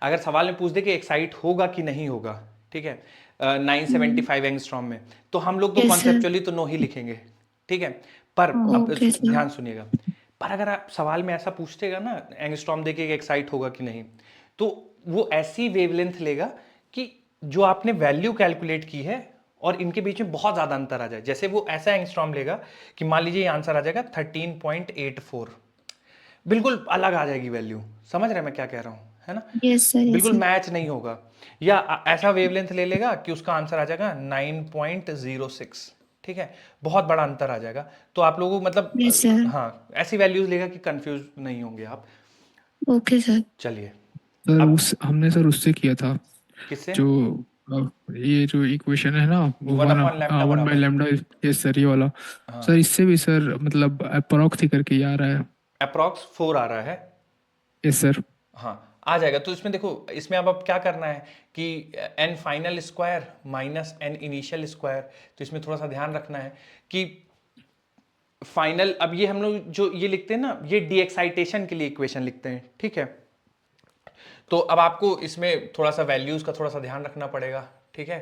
अगर सवाल में पूछ दे कि एक्साइट होगा कि नहीं होगा, ठीक है, 975 एंगस्ट्रॉम में, तो हम लोग तो Yes, sir. कॉन्सेप्चुअली तो नो ही लिखेंगे, ठीक है। पर अब Okay, sir. ध्यान सुनिएगा, और अगर आप सवाल में ऐसा पूछतेगा ना एंगस्ट्रॉम देके एक्साइट होगा कि नहीं, तो वो ऐसी वेवलेंथ लेगा कि जो आपने वैल्यू कैलकुलेट की है और इनके बीच में बहुत ज्यादा अंतर आ जाए। जैसे वो ऐसा एंगस्ट्रॉम लेगा कि मान लीजिए आंसर आ जाएगा 13.84, बिल्कुल अलग आ जाएगी वैल्यू। समझ रहे हैं मैं क्या कह रहा हूँ, है ना? यस सर, यस बिल्कुल सर। मैच नहीं होगा। या ऐसा वेवलेंथ ले लेगा कि उसका आंसर आ जाएगा 9.06, ठीक है, बहुत बड़ा अंतर आ जाएगा। तो आप लोगों को मतलब यस सर। हाँ ऐसी वैल्यूज लेगा कि कंफ्यूज नहीं होंगे आप। Okay sir. चलिए सर अब उस हमने सर उससे किया था किससे? जो ये जो इक्वेशन है ना वो one upon lambda one by बराबर, लैम्डा। यस सर, ये वाला। हाँ, सर इससे भी सर मतलब अप्रोक्स ही करके ये आ रहा है। अप्रॉक्स 4 आ रहा है। Yes sir. हाँ आ जाएगा। तो इसमें देखो, इसमें अब क्या करना है कि N final square minus N initial square. तो इसमें थोड़ा सा ध्यान रखना है कि फाइनल, अब ये हम लोग जो ये लिखते हैं ना, ये डी एक्साइटेशन के लिए इक्वेशन लिखते हैं, ठीक है। तो अब आपको इसमें थोड़ा सा वैल्यूज का थोड़ा सा ध्यान रखना पड़ेगा, ठीक है,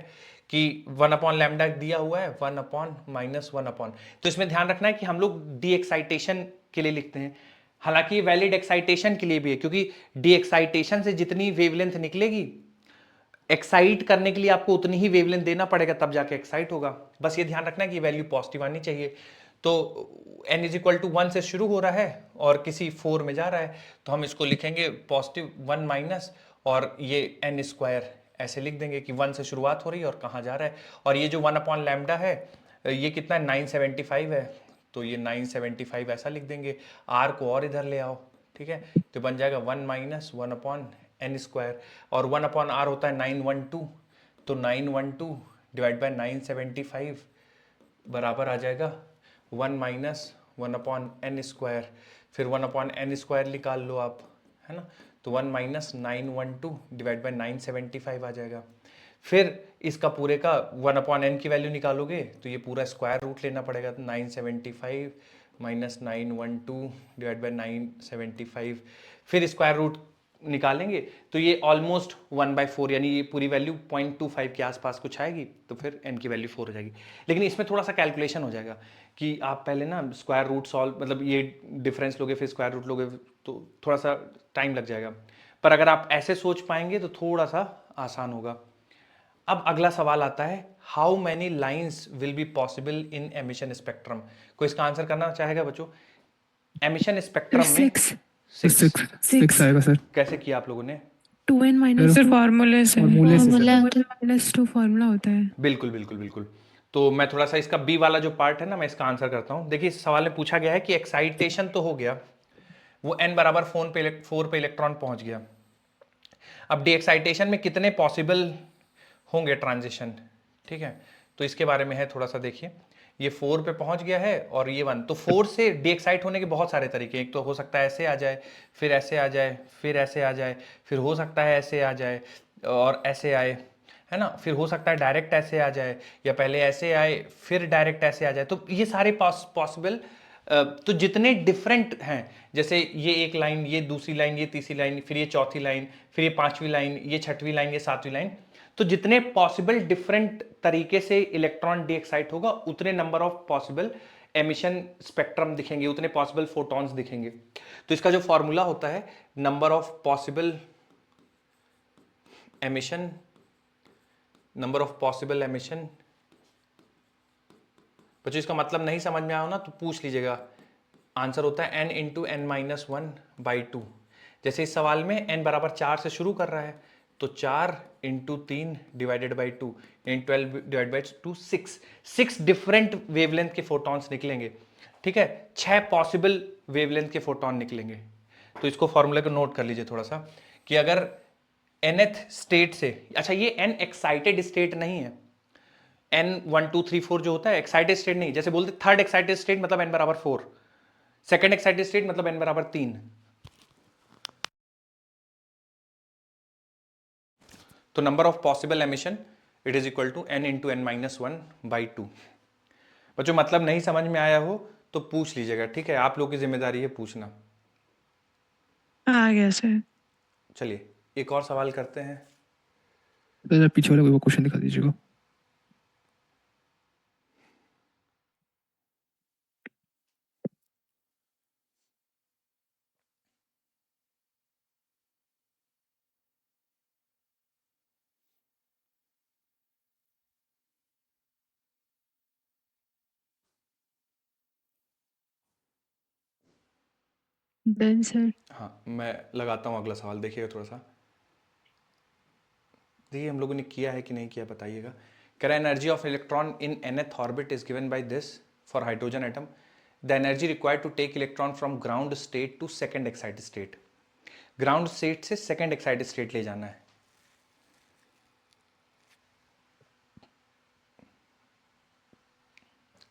कि 1 अपॉन लैम्डा दिया हुआ है, 1 अपॉन माइनस 1 अपॉन। तो इसमें ध्यान रखना है कि हम लोग डी एक्साइटेशन के लिए लिखते हैं, हालांकि ये वैलिड एक्साइटेशन के लिए भी है, क्योंकि डी एक्साइटेशन से जितनी वेवलेंथ निकलेगी, एक्साइट करने के लिए आपको उतनी ही वेवलेंथ देना पड़ेगा, तब जाके एक्साइट होगा। बस ये ध्यान रखना है कि वैल्यू पॉजिटिव आनी चाहिए। तो n इज इक्वल टू 1 से शुरू हो रहा है और किसी 4 में जा रहा है, तो हम इसको लिखेंगे पॉजिटिव 1 माइनस, और ये n स्क्वायर ऐसे लिख देंगे कि 1 से शुरुआत हो रही है और कहाँ जा रहा है। और ये जो 1 अपॉन लैम्डा है, ये कितना है, 975 है, तो ये 975 ऐसा लिख देंगे। r को और इधर ले आओ, ठीक है, तो बन जाएगा 1 माइनस 1 अपॉन एन स्क्वायर, और 1 अपॉन आर होता है 912, तो 912 डिवाइड बाय 975 बराबर आ जाएगा 1 माइनस 1 अपॉन एन स्क्वायर। फिर 1 अपॉन एन स्क्वायर निकाल लो आप, है ना, तो 1 माइनस 912 डिवाइड बाय 975 आ जाएगा। फिर इसका पूरे का 1 अपॉन एन की वैल्यू निकालोगे तो ये पूरा स्क्वायर रूट लेना पड़ेगा, तो 975 माइनस 912 डिवाइड बाय 975, फिर स्क्वायर रूट निकालेंगे तो ये ऑलमोस्ट 1/4, यानी ये पूरी वैल्यू 0.25 के आसपास कुछ आएगी, तो फिर n की वैल्यू 4 हो जाएगी। लेकिन इसमें थोड़ा सा कैलकुलेशन हो जाएगा कि आप पहले ना स्क्वायर रूट सॉल्व, मतलब ये डिफरेंस लोगे फिर स्क्वायर रूट लोगे, तो थोड़ा सा टाइम लग जाएगा। पर अगर आप ऐसे सोच पाएंगे तो थोड़ा सा आसान होगा। अब अगला सवाल आता है, how many lines will be possible in emission spectrum. कोई इसका आंसर करना चाहेगा बच्चों? एमिशन स्पेक्ट्रम में सिक्स 6 सिक्स आएगा सर। कैसे किया आप लोगों ने? 2n माइनस सर फार्मूले से फॉर्मूले से फॉर्मूला सर। होता है। माइनस 2 फॉर्मूला होता है। बिल्कुल बिल्कुल बिल्कुल। तो मैं थोड़ा सा इसका बी वाला जो पार्ट है ना, मैं इसका आंसर करता हूँ। देखिए इस सवाल में पूछा गया है कि एक्साइटेशन तो हो गया, वो n बराबर 4 पे इलेक्ट्रॉन पहुंच गया। अब डी एक्साइटेशन में कितने पॉसिबल होंगे ट्रांजिशन, ठीक है, तो इसके बारे में है थोड़ा सा। देखिए ये 4 पे पहुंच गया है और ये 1, तो 4 से डी एक्साइट होने के बहुत सारे तरीके हैं। एक तो हो सकता है ऐसे आ जाए, फिर ऐसे आ जाए, फिर ऐसे आ जाए, फिर हो सकता है ऐसे आ जाए और ऐसे आए, है ना, फिर हो सकता है डायरेक्ट ऐसे आ जाए, या पहले ऐसे आए फिर डायरेक्ट ऐसे आ जाए। तो ये सारे पॉसिबल, तो जितने डिफरेंट हैं, जैसे ये एक लाइन, ये दूसरी लाइन, ये तीसरी लाइन, फिर ये चौथी लाइन, फिर ये पांचवी लाइन, ये छठवीं लाइन, ये सातवीं लाइन, तो जितने पॉसिबल डिफरेंट तरीके से इलेक्ट्रॉन डी एक्साइट होगा, उतने number of possible emission spectrum दिखेंगे, उतने पॉसिबल फोटॉन्स दिखेंगे। तो इसका जो फॉर्मूला होता है, number of possible emission, number of possible emission. बच्चों इसका मतलब नहीं समझ में आया हो ना तो पूछ लीजिएगा। आंसर होता है n इंटू एन माइनस 1/2। जैसे इस सवाल में n बराबर 4 से शुरू कर रहा है, तो 4 into 3 divided by 2 in 12 divide by 2 6 different wavelength के फोटॉन्स निकलेंगे, ठीक है, 6 पॉसिबल वेवलेंथ के फोटॉन निकलेंगे। तो इसको फॉर्मूले को नोट कर लीजिए थोड़ा सा, कि अगर nth स्टेट से, अच्छा ये n एक्साइटेड स्टेट नहीं है, n 1 2 3 4 जो होता है एक्साइटेड स्टेट नहीं। जैसे बोलते थर्ड एक्साइटेड स्टेट मतलब n बराबर 4, सेकेंड एक्साइटेड स्टेट मतलब n बराबर 3। तो number of possible emission it is equal to n into N minus 1/2। बच्चों मतलब नहीं समझ में आया हो तो पूछ लीजिएगा, ठीक है, आप लोग की जिम्मेदारी है पूछना। आ गया सर। चलिए एक और सवाल करते हैं। सर पीछे वाला कोई क्वेश्चन दिखा दीजिएगा। Done sir. हाँ, मैं लगाता हूँ अगला सवाल, देखिएगा थोड़ा सा। देखिए हम लोगों ने किया है कि नहीं किया बताइएगा। कह रहा energy of electron in nth orbit is given by this for hydrogen atom. The energy required to take electron from ground state to second excited state. Ground state से सेकंड एक्साइटेड स्टेट ले जाना है।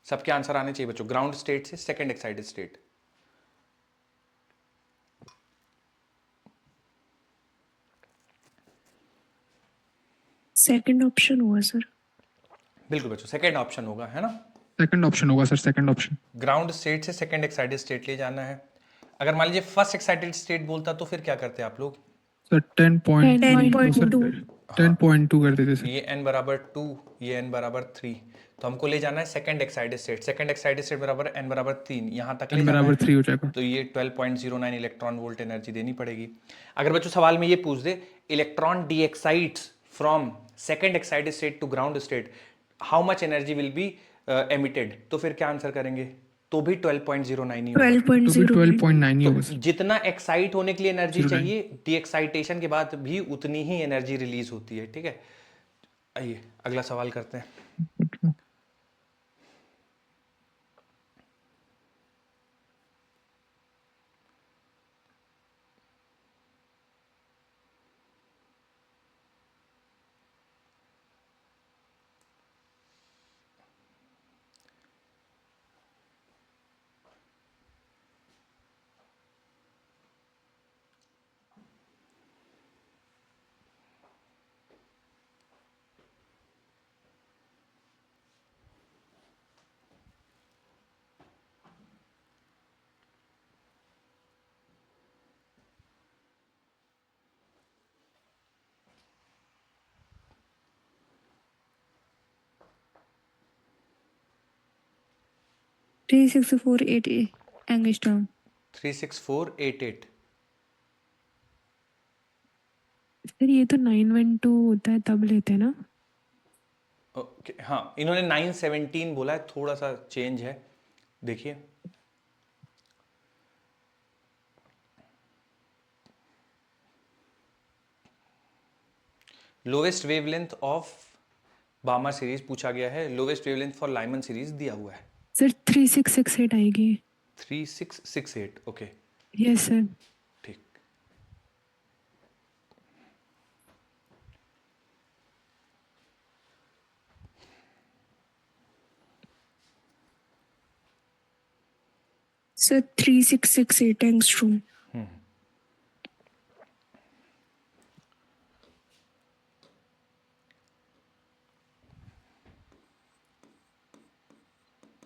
सबके answer आने चाहिए बच्चों। Ground state से second excited state. Second option हुआ सर। बिल्कुल बच्चों, सेकंड ऑप्शन होगा, है ना। सेकंड ऑप्शन होगा sir, second option. Ground state से सेकंड एक्साइटेड स्टेट ले जाना है। अगर मान लीजिए फर्स्ट एक्साइटेड स्टेट बोलता तो फिर क्या करते आप लोग? सर 10.2 10.2 कर देते सर। ये n बराबर 2, ये n बराबर 3, तो हमको ले जाना है second excited state. Second excited state बराबर n बराबर 3, यहाँ तक ले n जाना बराबर है। 3 हो जाएगा। तो ये 12.09 इलेक्ट्रॉन वोल्ट एनर्जी देनी पड़ेगी। अगर बच्चों सवाल में ये पूछ दे electron de excites from second excited state to ground state, how much energy will be emitted, तो फिर क्या आंसर करेंगे? तो भी 12.09 ही होगा। तो भी 12.0 12.9 ही तो होगा सर। जितना एक्साइट होने के लिए एनर्जी 09 चाहिए, डी एक्साइटेशन के बाद भी उतनी ही एनर्जी रिलीज होती है, ठीक है। आइए अगला सवाल करते हैं। Three six four eight angstrom. 36488। Sir ये तो 912 होता है तब लेते हैं ना। ओके, हाँ इन्होंने 917 बोला है, थोड़ा सा चेंज है, देखिए। लोवेस्ट वेवलेंथ ऑफ बामा सीरीज पूछा गया है, lowest wavelength for Lyman series दिया हुआ है सर 3668 आएगी। 3668, ओके यस सर। ठीक। Sir 3668 angstrom.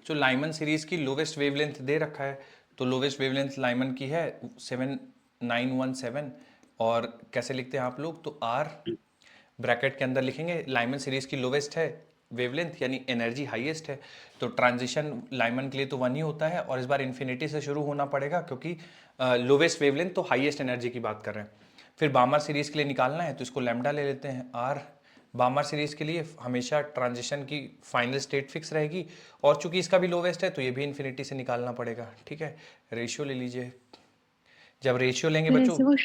जो लाइमन सीरीज की लोवेस्ट वेवलेंथ दे रखा है, तो लोवेस्ट वेवलेंथ लाइमन की है 7917। और कैसे लिखते हैं आप लोग? तो आर ब्रैकेट के अंदर लिखेंगे। लाइमन सीरीज की लोवेस्ट है वेवलेंथ, यानी एनर्जी हाईएस्ट है, तो ट्रांजिशन लाइमन के लिए तो 1 ही होता है, और इस बार इन्फिनिटी से शुरू होना पड़ेगा क्योंकि लोवेस्ट वेवलेंथ तो हाईएस्ट एनर्जी की बात कर रहे हैं। फिर बामर सीरीज के लिए निकालना है तो इसको लैम्डा ले लेते हैं। आर बामर सीरीज के लिए हमेशा ट्रांजिशन की फाइनल स्टेट फिक्स रहेगी, और चूंकि इसका भी लोवेस्ट है तो ये भी इन्फिनिटी से निकालना पड़ेगा, ठीक है। रेशियो ले लीजिए। जब रेशियो लेंगे सर बच्चों, ऐसे वो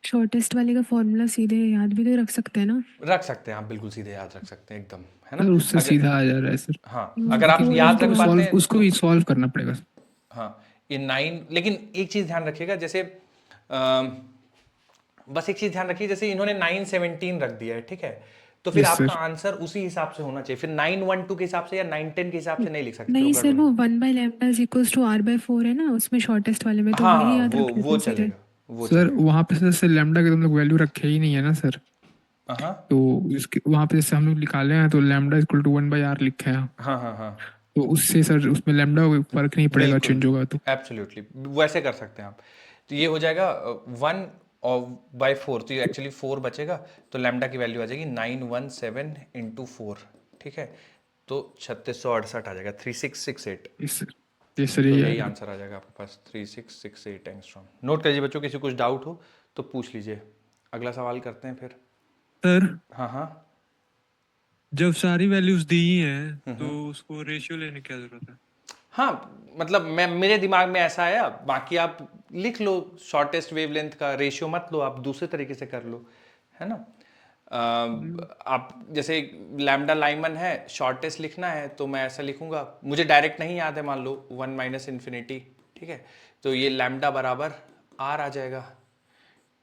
शॉर्टेस्ट वाले का फॉर्मूला सीधे याद भी तो रख सकते हैं ना। रख सकते हैं आप, बिल्कुल सीधे याद रख सकते हैं एकदम, है ना। सर उससे अगर सीधा आ जा रहा है सर। हाँ, अगर आप याद रख पाते हैं उसको भी सॉल्व करना पड़ेगा सर। हाँ ये 9, लेकिन एक चीज ध्यान रखिएगा, जैसे बस एक चीज ध्यान रखिए, जैसे इन्होंने 917 रख दिया है, ठीक है, तो फिर Yes, आपका sir. आंसर उसी हिसाब से होना चाहिए। फिर 912 के हिसाब से या 910 के हिसाब से नहीं लिख सकते, नहीं तो सर, गड़बड़ वो है। 1/λ इज इक्वल्स टू r/4 है ना, उसमें शॉर्टेस्ट वाले में, तो हाँ वही हाँ, याद वो रख लेते वो हैं सीधे। चलेगा, वो सर चलेगा। वहाँ पे जैसे लैम्डा के तुम लोग वैल्यू रखे ही नहीं है ना सर, हाँ तो इसके वहाँ पे जैसे हम लोग निकाले हैं तो लैम्डा इक्वल टू 1/r लिखे हैं, हाँ हाँ हाँ, तो उससे सर उसमें लैम्डा फर्क नहीं पड़ेगा बिल्कुल चेंज होगा तो। एब्सोल्युटली वैसे कर सकते हैं आप। तो ये हो जाएगा 1/4, तो ये एक्चुअली 4 बचेगा, तो लैम्डा की वैल्यू आ जाएगी 917 × 4, ठीक है, तो 3668 आ जाएगा, 3668। ये सर तो यही यही आएगा। आंसर आ जाएगा आपके पास, 3668 एंगस्ट्रॉम। नोट करिए बच्चों, किसी कुछ डाउट हो तो पूछ लीजिए। अगला सवाल करते हैं फिर। सर हाँ हाँ, जब सारी वैल्यूज दी ही हैं तो उसको रेशियो लेने की क्या जरूरत है? हाँ, मतलब मैं मेरे दिमाग में ऐसा आया, बाकी आप लिख लो शॉर्टेस्ट वेवलेंथ का रेशियो मत लो, आप दूसरे तरीके से कर लो, है ना। आप जैसे लैम्डा लाइमन है, शॉर्टेस्ट लिखना है तो मैं ऐसा लिखूंगा, मुझे डायरेक्ट नहीं याद है, मान लो 1 माइनस इन्फिनिटी, ठीक है, तो ये लैम्डा बराबर आर आ जाएगा,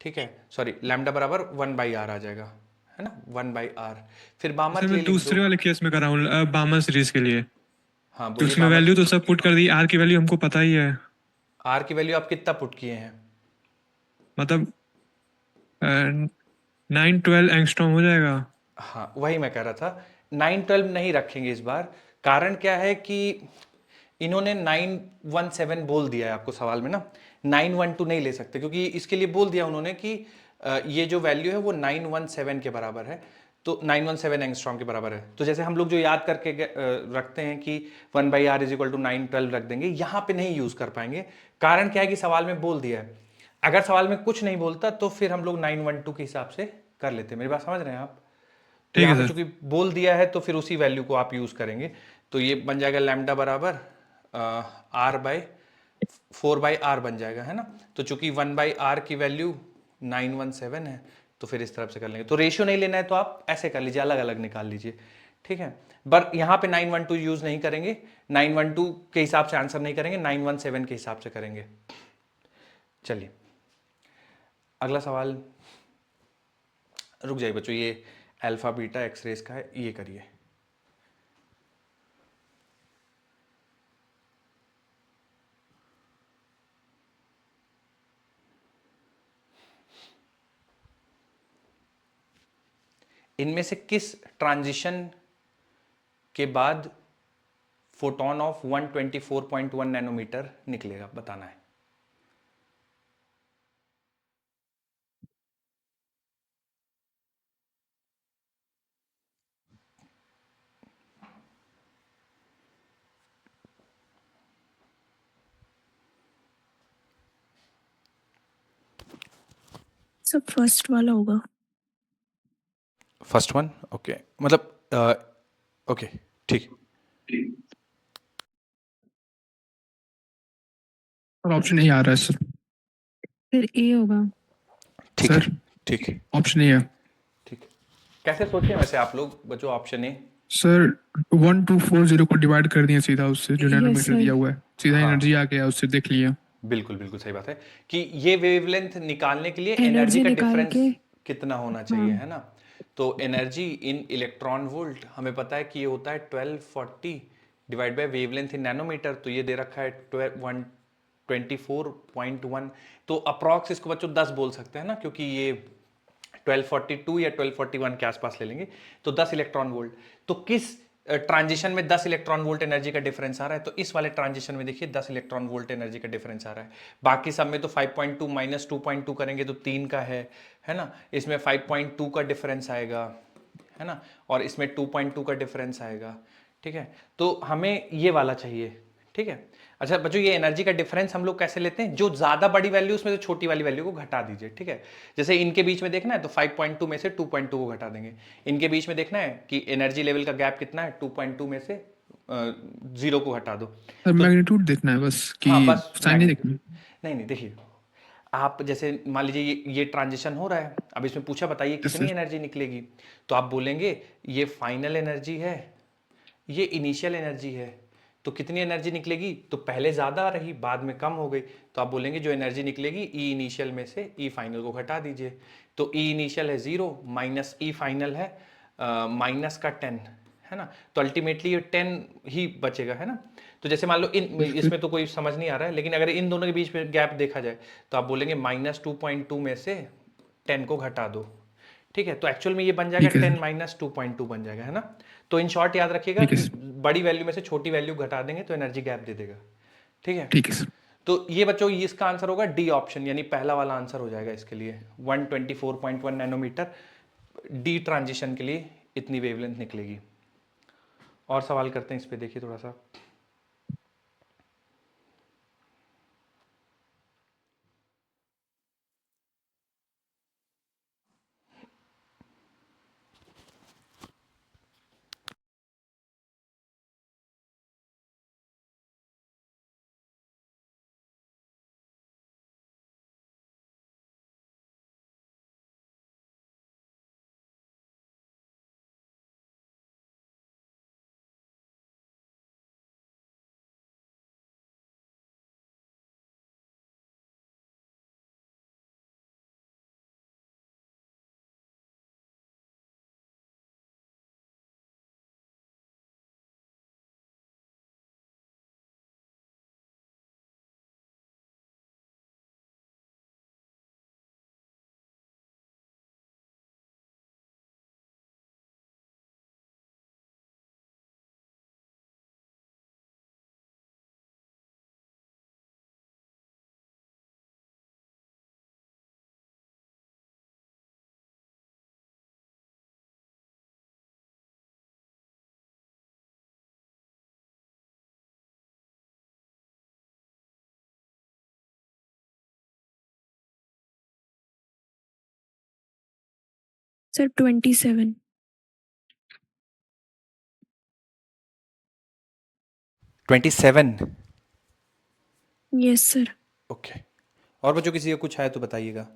ठीक है, सॉरी लैम्डा बराबर 1/r आ जाएगा, है ना, 1/r। फिर बामर सर के मैं लिए लिख दो। दूसरे वाले केस में कर रहा हूँ बामर सीरीज के लिए, हाँ तो बोलिए उसमें बामर। वैल्यू तो सब पुट कर दी, आर की वैल्यू हमको पता ही है, आर की वैल्यू आप कितना पुट किए हैं? मतलब 912 एंगस्ट्रॉम हो जाएगा। हाँ वही मैं कह रहा था, 912 नहीं रखेंगे इस बार। कारण क्या है कि इन्होंने 917 बोल दिया है आपको सवाल में ना, 912 नहीं ले सकते, क्योंकि इसके लिए बोल दिया उन्होंने कि ये जो वैल्यू है वो 917 के बराबर है, तो 917 एंगस्ट्रॉम के बराबर है। तो जैसे हम लोग जो याद करके रखते हैं कि 1/r इज इक्वल टू 912 रख देंगे, यहाँ पे नहीं यूज कर पाएंगे। कारण क्या है कि सवाल में बोल दिया है, अगर सवाल में कुछ नहीं बोलता तो फिर हम लोग 912 के हिसाब से कर लेते हैं। मेरी बात समझ रहे हैं आप? तो ठीक है यहाँ पे सर। चूंकि बोल दिया है तो फिर उसी वैल्यू को आप यूज करेंगे, तो ये बन जाएगा लैम्डा बराबर r/4/r बन जाएगा, है ना। तो चूंकि 1/r की वैल्यू 917 है, तो फिर इस तरफ से कर लेंगे। तो रेशियो नहीं लेना है तो आप ऐसे कर लीजिए, अलग अलग निकाल लीजिए, ठीक है। पर यहाँ पे 912 यूज नहीं करेंगे, 912 के हिसाब से आंसर नहीं करेंगे, 917 के हिसाब से करेंगे। चलिए अगला सवाल, रुक जाइए बच्चों, ये अल्फा बीटा एक्सरेज का है, ये करिए। इनमें से किस ट्रांजिशन के बाद फोटोन ऑफ 124.1 नैनोमीटर निकलेगा, बताना है। सब फर्स्ट वाला होगा। फर्स्ट वन, ओके, मतलब ओके, ठीक। और ऑप्शन ए आ रहा है सर। फिर ए होगा। ठीक है, सर ठीक है, ऑप्शन ए है। ठीक है। कैसे सोचे हैं वैसे आप लोग बच्चों ऑप्शन ए? सर 1240 को डिवाइड कर दिया सीधा उससे, जो Yes, नैनोमीटर sir. दिया हुआ है, सीधा हाँ एनर्जी आ गया, उससे देख लिया। बिल्कुल बिल्कुल सही बात है कि ये वेवलेंथ निकालने के लिए एनर्जी एनर्जी का निकाल डिफरेंस के, कितना होना चाहिए, हाँ, है ना। तो एनर्जी इन इलेक्ट्रॉन वोल्ट हमें पता है कि ये होता है 1240 divide by wavelength in nanometre, तो ये दे रखा है 124.1, तो अप्रॉक्स इसको बच्चों 10 बोल सकते हैं ना, क्योंकि ये 1242 या 1241 के आसपास ले लेंगे, तो 10 इलेक्ट्रॉन वोल्ट। तो किस ट्रांजिशन में 10 इलेक्ट्रॉन वोल्ट एनर्जी का डिफरेंस आ रहा है? तो इस वाले ट्रांजिशन में देखिए 10 इलेक्ट्रॉन वोल्ट एनर्जी का डिफरेंस आ रहा है। बाकी सब में तो 5.2 माइनस 2.2 करेंगे तो 3 का है ना। इसमें 5.2 का डिफरेंस आएगा, है ना, और इसमें 2.2 का डिफरेंस आएगा, ठीक है। तो हमें ये वाला चाहिए, ठीक है। अच्छा बच्चों, ये एनर्जी का डिफरेंस हम लोग कैसे लेते हैं? जो ज्यादा बड़ी वैल्यू उसमें से छोटी वाली वैल्यू को घटा दीजिए, ठीक है। जैसे इनके बीच में देखना है तो 5.2 में से 2.2 को घटा देंगे। इनके बीच में देखना है कि एनर्जी लेवल का गैप कितना है, 2.2 में से 0 को हटा दो। सर तो मैग्नीट्यूड देखना है बस, कि हाँ बस साइन नहीं मैग्नीट्यूड, देखना। नहीं नहीं देखिए, आप जैसे मान लीजिए ये ट्रांजिशन हो रहा है, अब इसमें पूछा बताइए यस कितनी सर। एनर्जी निकलेगी, तो आप बोलेंगे ये फाइनल एनर्जी है, ये इनिशियल एनर्जी है। तो कितनी एनर्जी निकलेगी? तो पहले ज़्यादा रही, बाद में कम हो गई, तो आप बोलेंगे जो एनर्जी निकलेगी ई इनिशियल में से ई फाइनल को घटा दीजिए। तो ई इनिशियल है 0 माइनस ई फाइनल है माइनस का 10, है ना। तो अल्टीमेटली ये 10 ही बचेगा, है ना। तो जैसे मान लो इन इसमें तो कोई समझ नहीं आ रहा है, लेकिन अगर इन दोनों के बीच में गैप देखा जाए तो आप बोलेंगे -2.2 में से 10 को घटा दो, ठीक है। तो एक्चुअल में ये बन जाएगा ठीक है 10 सर। माइनस 2.2 बन जाएगा, है ना। तो इन शॉर्ट याद रखिएगा ठीक है कि सर। बड़ी वैल्यू में से छोटी वैल्यू घटा देंगे तो एनर्जी गैप दे देगा, ठीक है। ठीक है सर। तो ये बच्चों इसका आंसर होगा डी ऑप्शन, यानी पहला वाला आंसर हो जाएगा इसके लिए। 124.1 नैनोमीटर डी ट्रांजिशन के लिए इतनी वेवलेंथ निकलेगी। और सवाल करते हैं इस पे, देखिए थोड़ा सा। सर 27. 27। Yes sir. ओके, और बच्चों किसी का कुछ है तो बताइएगा।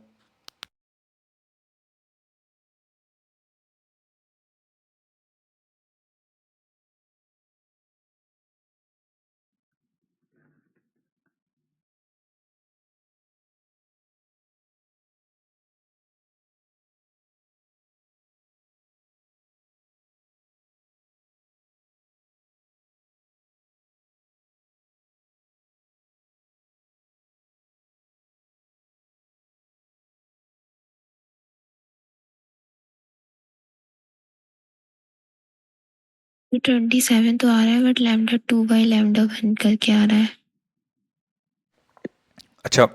ये 27 तो आ रहा है बट लैम्डा 2 बाई लैम्डा 1 करके आ रहा है. अच्छा,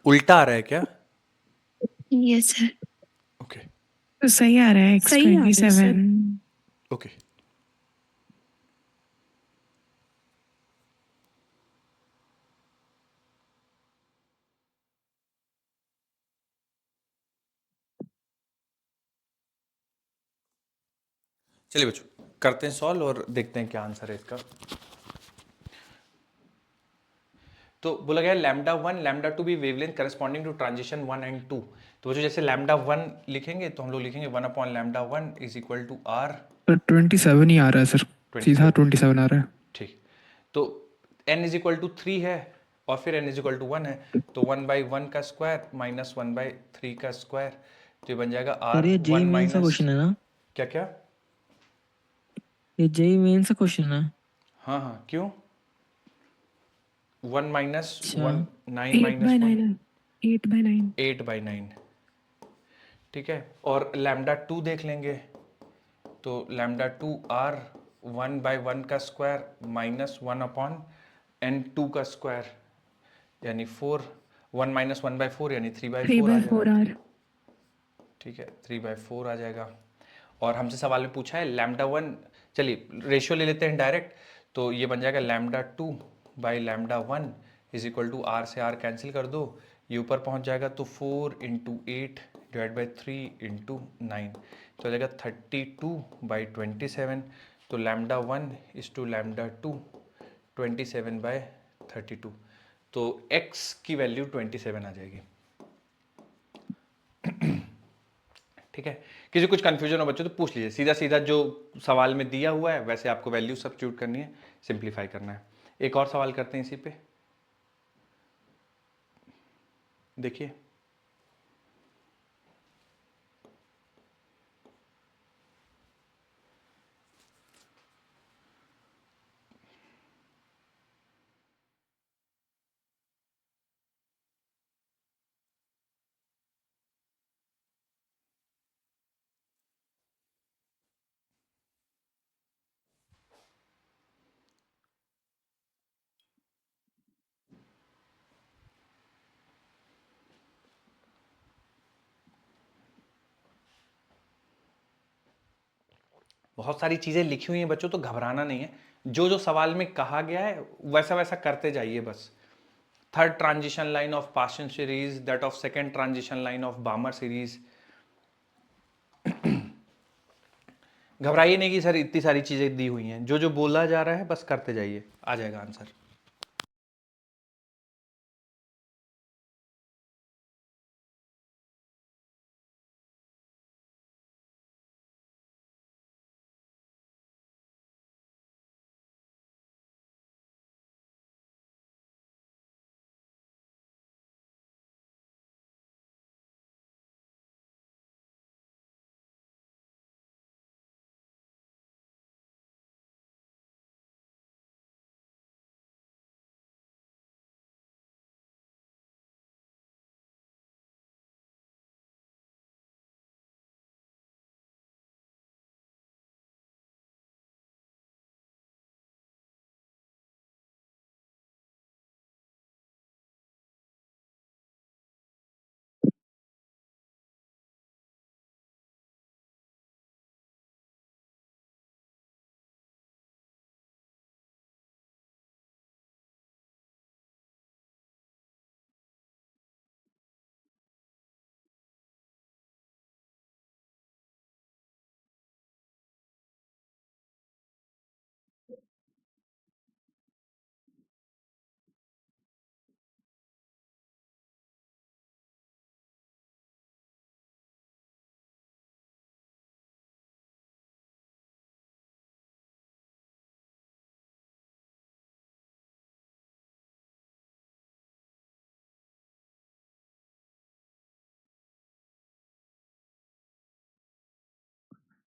उल्टा आ रहा है क्या? Yes sir. ओके तो सही आ रहा है एक्स सही आ रहा है, 27. ओके। चलिए बच्चों, करते हैं सॉल्व और देखते हैं क्या आंसर है इसका। तो बोला गया लैम्डा 1 लैम्डा 2 भी wavelength corresponding to transition 1 and 2। तो बच्चों जैसे लैम्डा 1 लिखेंगे तो हम लोग लिखेंगे 1 upon lambda 1 is equal to R. तो 27 ही आ रहा है सर, सीधा 27 आ रहा है. ठीक, तो n इज इक्वल टू 3 है और फिर n इज इक्वल टू 1 है, तो 1/1 का स्क्वायर माइनस 1/3 का स्क्वायर, तो ये बन जाएगा सर r ये जेई 1 मेन सा माइनस क्वेश्चन है ना? क्या क्या। ये जेई मेन सा क्वेश्चन है. हाँ हाँ, क्यों? 1 माइनस अच्छा. 1 9 8 माइनस by 1 9 8 by 9. 8/9। ठीक है, और लैम्डा 2 देख लेंगे, तो लैम्डा 2 आर 1/1 का स्क्वायर माइनस 1 अपॉन n2 का स्क्वायर यानी 4, 1 माइनस 1/4 यानी 3/4 आ 3 by 4 जाएगा। r. ठीक है, 3/4 आ जाएगा। और हमसे सवाल में पूछा है लैम्डा 1, चलिए रेशियो ले लेते हैं डायरेक्ट, तो ये बन जाएगा lambda 2 by lambda 1 is equal to R से आर कैंसिल कर दो, ये ऊपर पहुंच जाएगा तो 4 इंटू 8 डिवाइड बाई 3 इंटू 9, तो आ जाएगा 32/27। तो लैम्डा 1 इज टू लैम्डा 2 27/32, तो x की वैल्यू 27 आ जाएगी। ठीक है, किसी कुछ कंफ्यूजन हो बच्चों तो पूछ लीजिए, सीधा सीधा जो सवाल में दिया हुआ है वैसे आपको वैल्यू सब्स्टिट्यूट करनी है, सिंपलीफाई करना है। एक और सवाल करते हैं इसी पे, देखिए बहुत सारी चीजें लिखी हुई हैं बच्चों, तो घबराना नहीं है, जो जो सवाल में कहा गया है वैसा वैसा करते जाइए बस। Third transition line of Paschen series, that of second transition line of बामर series. घबराइए नहीं कि सर इतनी सारी चीजें दी हुई हैं, जो जो बोला जा रहा है बस करते जाइए, आ जाएगा आंसर।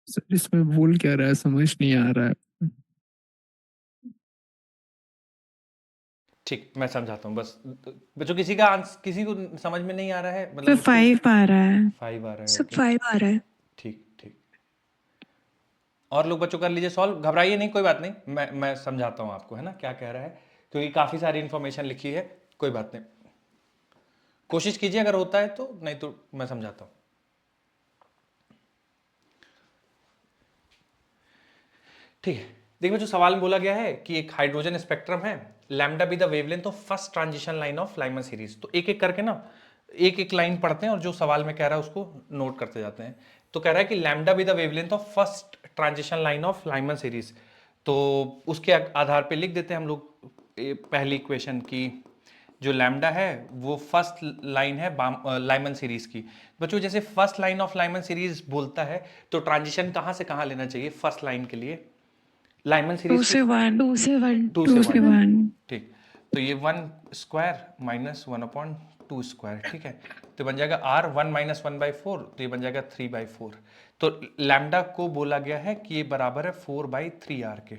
सर इसमें बोल क्या रहा है समझ नहीं आ रहा है। ठीक, मैं समझाता हूँ बस। बच्चों किसी का किसी को समझ में नहीं आ रहा है, सर मतलब 5 आ रहा है। 5 आ रहा है, सब ओके 5 आ रहा है। ठीक ठीक। और लोग बच्चों कर लीजिए सॉल्व, घबराइए नहीं, कोई बात नहीं, मैं समझाता हूँ आपको, है ना क्या कह रहा है, क्योंकि काफ़ी सारी इन्फॉर्मेशन लिखी है, कोई बात नहीं, कोशिश कीजिए अगर होता है तो, नहीं तो मैं समझाता हूँ। ठीक है, देखिए जो सवाल में बोला गया है कि एक हाइड्रोजन स्पेक्ट्रम है, lambda be the wavelength of first transition line of Lyman series. तो एक एक करके ना एक एक लाइन पढ़ते हैं और जो सवाल में कह रहा है उसको नोट करते जाते हैं। तो कह रहा है कि lambda be the wavelength of first transition line of Lyman series. तो उसके आधार पे लिख देते हैं हम लोग पहली इक्वेशन की, जो लैम्डा है वो फर्स्ट लाइन है लाइमन सीरीज की। बच्चों जैसे first line of Lyman series बोलता है तो ट्रांजिशन कहाँ से कहाँ लेना चाहिए फर्स्ट लाइन के लिए, लाइमन 2 सीरीज से 1 2 से 1 2 2 से से 1, 1 ठीक। तो ये 1 स्क्वायर माइनस 1/2 स्क्वायर, ठीक है। तो बन जाएगा r 1 माइनस 1/4, तो ये बन जाएगा 3/4। तो लैम्डा को बोला गया है कि ये बराबर है 4/3r के,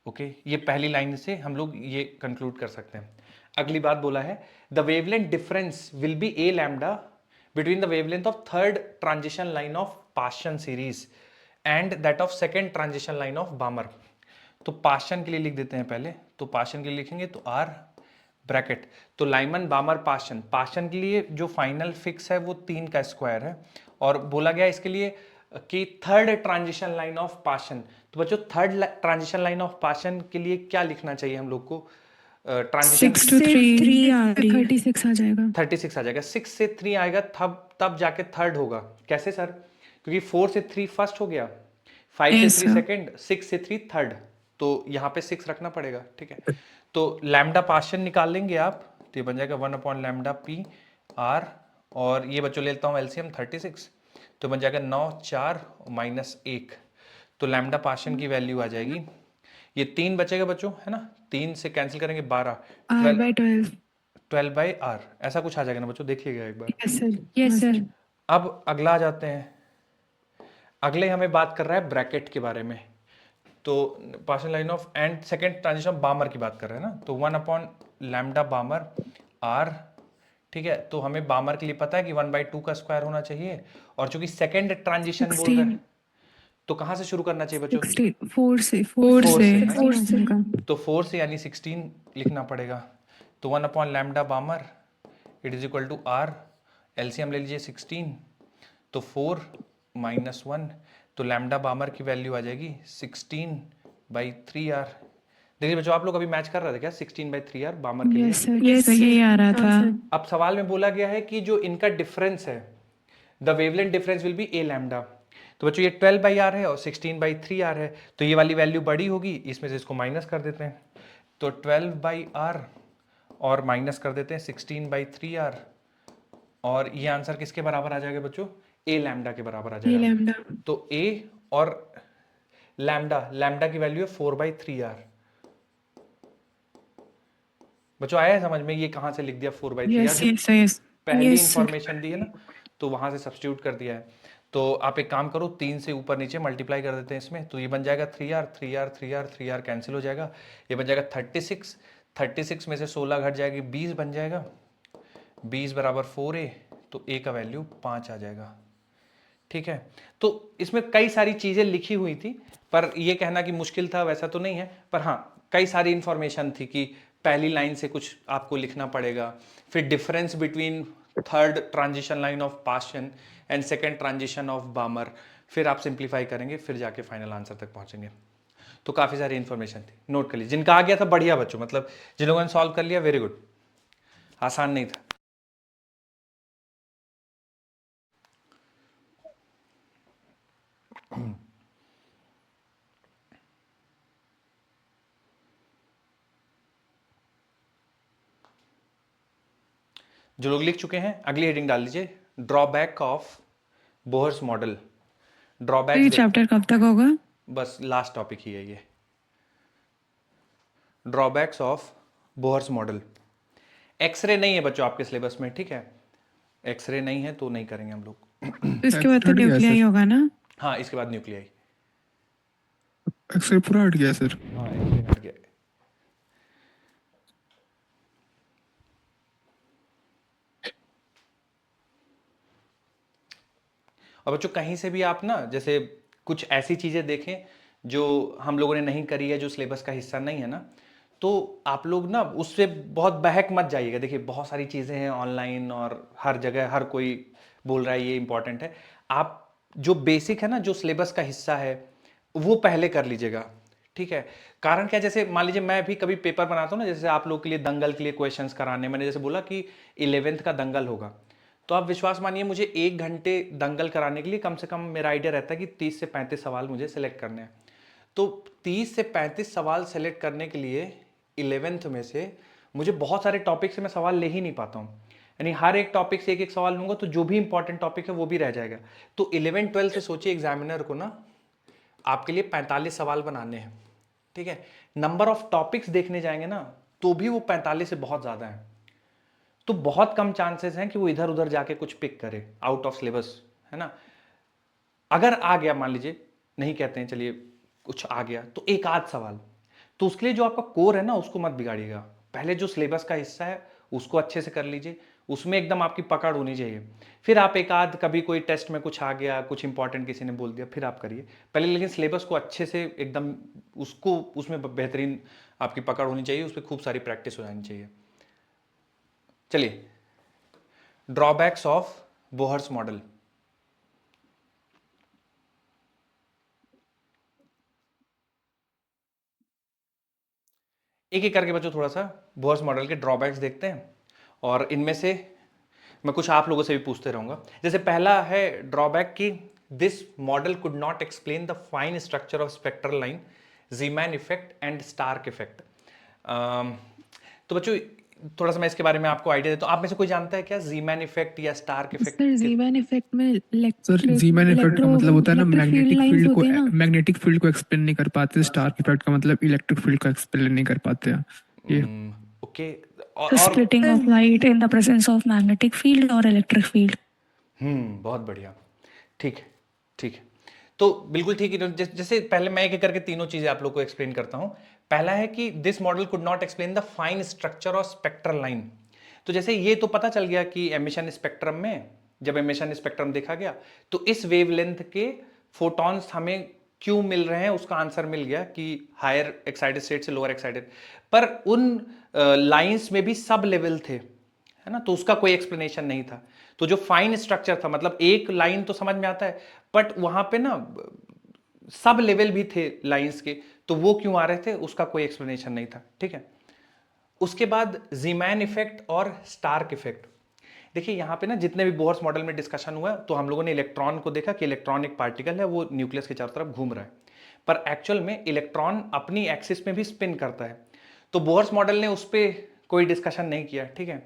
ओके। ये पहली लाइन से हम लोग ये कंक्लूड कर सकते हैं। अगली बात बोला है the wavelength difference will be A lambda between the wavelength of third transition line of Paschen series and that of second transition line of बामर। तो पास्चन के लिए लिख देते हैं पहले, तो पास्चन के लिए लिखेंगे तो आर ब्रैकेट, तो लाइमन बामर पास्चन, पास्चन के लिए जो फाइनल फिक्स है वो 3 का स्क्वायर है, और बोला गया इसके लिए कि third transition line of Paschen. तो बच्चों third transition line of Paschen के लिए क्या लिखना चाहिए हम लोग को, ट्रांजिशन 6 to 3 आ रही है। 36 आ जाएगा। 36 आ जाएगा, 6 से 3 आएगा तब जाके थर्ड होगा। कैसे सर? क्योंकि 4 से 3 फर्स्ट हो गया, 5 Yes, से 3 sir. सेकंड, 6 से 3 थर्ड, तो यहाँ पे 6 रखना पड़ेगा, ठीक है। तो लैम्डा पास्चन निकाल लेंगे आप, तो ये बन जाएगा 1/लैम्डा पी आर, और ये बच्चों लेता हूँ एलसीएम 36, तो बन जाएगा 9 4 माइनस 1, तो लैम्डा पास्चन की वैल्यू आ जाएगी, ये 3 बचेगा बच्चों, है ना, 3 से कैंसिल करेंगे 12, R/12। 12/r, ऐसा कुछ आ जाएगा ना बच्चों, देखिएगा एक बार। Yes sir, yes sir. अब अगला आ जाते हैं, अगले हमें बात कर रहा है ब्रैकेट के बारे में, तो partial line of and second transition Balmer की बात कर रहे हैं ना, तो 1/लैम्डा बामर आर, ठीक है। तो हमें बामर के लिए पता है कि 1/2 का स्क्वायर होना चाहिए, और चूंकि सेकेंड ट्रांजिशन बोल रहे हैं तो कहाँ से शुरू करना चाहिए बच्चों? 4 से 4 से 4 से तो 4 से यानी 16 लिखना पड़ेगा, तो 1/लैम्डा Balmer it is equal to R, LCM ले लीजिए 16, तो 4 माइनस 1, तो लैम्डा बामर की वैल्यू आ जाएगी 16/3r। देखिए बच्चों आप लोग अभी मैच कर रहे थे क्या 16/3r बामर के लिए? यस सर, यस यही आ रहा था। अब सवाल में बोला गया है कि जो इनका डिफरेंस है, the wavelength difference will be A lambda. तो बच्चों ये 12/r है और 16/3r है, तो ये वाली वैल्यू बड़ी होगी, इसमें से इसको माइनस कर देते हैं, तो 12/r और माइनस कर देते हैं 16/3r, और ये आंसर किसके बराबर आ जाएगा बच्चों? ए लैम्डा के बराबर आ ये जाएगा। लैम्डा। तो ए और लैम्डा की वैल्यू है 4/3r। बच्चों आया है समझ में ये कहां से लिख दिया 4/3r? यस जो यस यस पहली Yes, sir. इंफॉर्मेशन दी है ना, तो वहां से सब्स्टिट्यूट कर दिया है। तो आप एक काम करो, 3 से ऊपर नीचे मल्टीप्लाई कर देते हैं इसमें, तो ये बन जाएगा 3r 3r 3r 3r cancel हो जाएगा, ये बन जाएगा 36, 36 में से 16 घट जाएगी 20 बन जाएगा, 20 बराबर 4a, तो a का वैल्यू 5 आ जाएगा, ठीक है। तो इसमें कई सारी चीजें लिखी हुई थी, पर ये कहना कि मुश्किल था वैसा तो नहीं है, पर हाँ कई सारी इंफॉर्मेशन थी कि पहली लाइन से कुछ आपको लिखना पड़ेगा, फिर difference between third transition line of Paschen and second transition of बामर, फिर आप सिंप्लीफाई करेंगे, फिर जाके फाइनल आंसर तक पहुंचेंगे। तो काफ़ी सारी इंफॉर्मेशन थी, नोट कर लीजिए। जिनका आ गया था बढ़िया बच्चों, मतलब जिन लोगों ने सॉल्व कर लिया वेरी गुड, आसान नहीं था। जो लोग लिख चुके हैं अगली हेडिंग डाल लीजिए, ड्रॉबैक ऑफ बोहर्स मॉडल। ये ड्रॉबैक चैप्टर कब तक होगा? बस लास्ट टॉपिक ही है ये, drawbacks of Bohr's model. X-ray नहीं है बच्चों आपके सिलेबस में, ठीक है, एक्सरे नहीं है तो नहीं करेंगे हम लोग। इसके बाद तो Study है, न्यूक्लियर ही sir. होगा ना? हाँ, इसके बाद न्यूक्लियाई। एक्सरे पूरा हट गया सर। हाँ, एक्सरे हट गया। और बच्चों कहीं से भी आप ना जैसे कुछ ऐसी चीज़ें देखें जो हम लोगों ने नहीं करी है, जो सिलेबस का हिस्सा नहीं है ना, तो आप लोग ना उससे बहुत बहक मत जाइएगा। देखिए बहुत सारी चीज़ें हैं ऑनलाइन और हर जगह हर कोई बोल रहा है ये इंपॉर्टेंट है। आप जो बेसिक है ना, जो सिलेबस का हिस्सा है वो पहले कर लीजिएगा, ठीक है। कारण क्या, जैसे मान लीजिए मैं भी कभी पेपर बनाता हूँ ना, जैसे आप लोग के लिए दंगल के लिए क्वेश्चंस कराने, मैंने जैसे बोला कि 11th का दंगल होगा, तो आप विश्वास मानिए मुझे 1 घंटे दंगल कराने के लिए कम से कम मेरा आइडिया रहता है कि 30 से 35 सवाल मुझे सेलेक्ट करने हैं। तो 30 से 35 सवाल सेलेक्ट करने के लिए 11th में से मुझे बहुत सारे टॉपिक से मैं सवाल ले ही नहीं पाता हूँ, यानी हर एक टॉपिक से एक एक सवाल लूंगा तो जो भी इंपॉर्टेंट टॉपिक है वो भी रह जाएगा। तो 11-12 से सोचिए एग्जामिनर को ना आपके लिए 45 सवाल बनाने हैं, ठीक है। नंबर ऑफ टॉपिक्स देखने जाएंगे ना तो भी वो 45 से बहुत ज़्यादा है, तो बहुत कम चांसेस हैं कि वो इधर उधर जाके कुछ पिक करे आउट ऑफ सिलेबस, है ना। अगर आ गया, मान लीजिए, नहीं कहते हैं चलिए कुछ आ गया तो एक आध सवाल, तो उसके लिए जो आपका कोर है ना उसको मत बिगाड़िएगा। पहले जो सिलेबस का हिस्सा है उसको अच्छे से कर लीजिए, उसमें एकदम आपकी पकड़ होनी चाहिए। फिर आप एक आध कभी कोई टेस्ट में कुछ आ गया, कुछ इंपॉर्टेंट किसी ने बोल दिया, फिर आप करिए पहले, लेकिन सिलेबस को अच्छे से एकदम उसको उसमें बेहतरीन आपकी पकड़ होनी चाहिए, उस पर खूब सारी प्रैक्टिस हो जानी चाहिए। चलिए, ड्रॉबैक्स ऑफ बोहर्स मॉडल। एक एक करके बच्चों थोड़ा सा बोहर्स मॉडल के ड्रॉबैक्स देखते हैं, और इनमें से मैं कुछ आप लोगों से भी पूछते रहूंगा। जैसे पहला है ड्रॉबैक कि this model could not explain the fine structure of spectral line, Zeeman effect and Stark effect. तो बच्चों थोड़ा सा मैं इसके बारे में आपको आइडिया देता हूँ। आप में से कोई जानता है क्या ज़ीमैन इफेक्ट या स्टार्क इफेक्ट? सर जीवैन इफेक्ट में सर जीमैन इफेक्ट का मतलब होता है ना इलेक्ट्रिक मैग्नेटिक फील्ड को एक्सप्लेन नहीं कर पाते। स्टार्क इफेक्ट का मतलब इलेक्ट्रिक फील्ड को एक्सप्लेन नहीं कर पाते हैं ये। Okay, The splitting of light in the presence of magnetic field or electric field. बहुत बढ़िया, ठीक है, ठीक है। तो बिल्कुल ठीक है। जैसे पहले मैं एक एक करके तीनों चीजें आप लोग को एक्सप्लेन करता हूं। पहला है कि this model could not explain the fine structure of spectral line. तो जैसे ये तो पता चल गया कि एमिशन स्पेक्ट्रम में, जब एमिशन स्पेक्ट्रम देखा गया तो इस वेवलेंथ के फोटॉन्स हमें क्यों मिल रहे हैं, उसका आंसर मिल गया कि हायर एक्साइटेड स्टेट से लोअर एक्साइटेड। पर उन लाइंस में भी सब लेवल थे, है ना, तो उसका कोई एक्सप्लेनेशन नहीं था। तो जो फाइन स्ट्रक्चर था, मतलब एक लाइन तो समझ में आता है, बट वहां पे ना सब लेवल भी थे लाइंस के, तो वो क्यों आ रहे थे उसका कोई एक्सप्लेनेशन नहीं था, ठीक है। उसके बाद ज़ीमैन इफेक्ट और स्टार्क इफेक्ट। देखिए यहाँ पे ना जितने भी बोहर्स मॉडल में डिस्कशन हुआ तो हम लोगों ने इलेक्ट्रॉन को देखा कि इलेक्ट्रॉन एक पार्टिकल है, वो न्यूक्लियस के चारों तरफ घूम रहा है, पर एक्चुअल में इलेक्ट्रॉन अपनी एक्सिस में भी स्पिन करता है। तो बोहर्स मॉडल ने उस पर कोई डिस्कशन नहीं किया, ठीक है।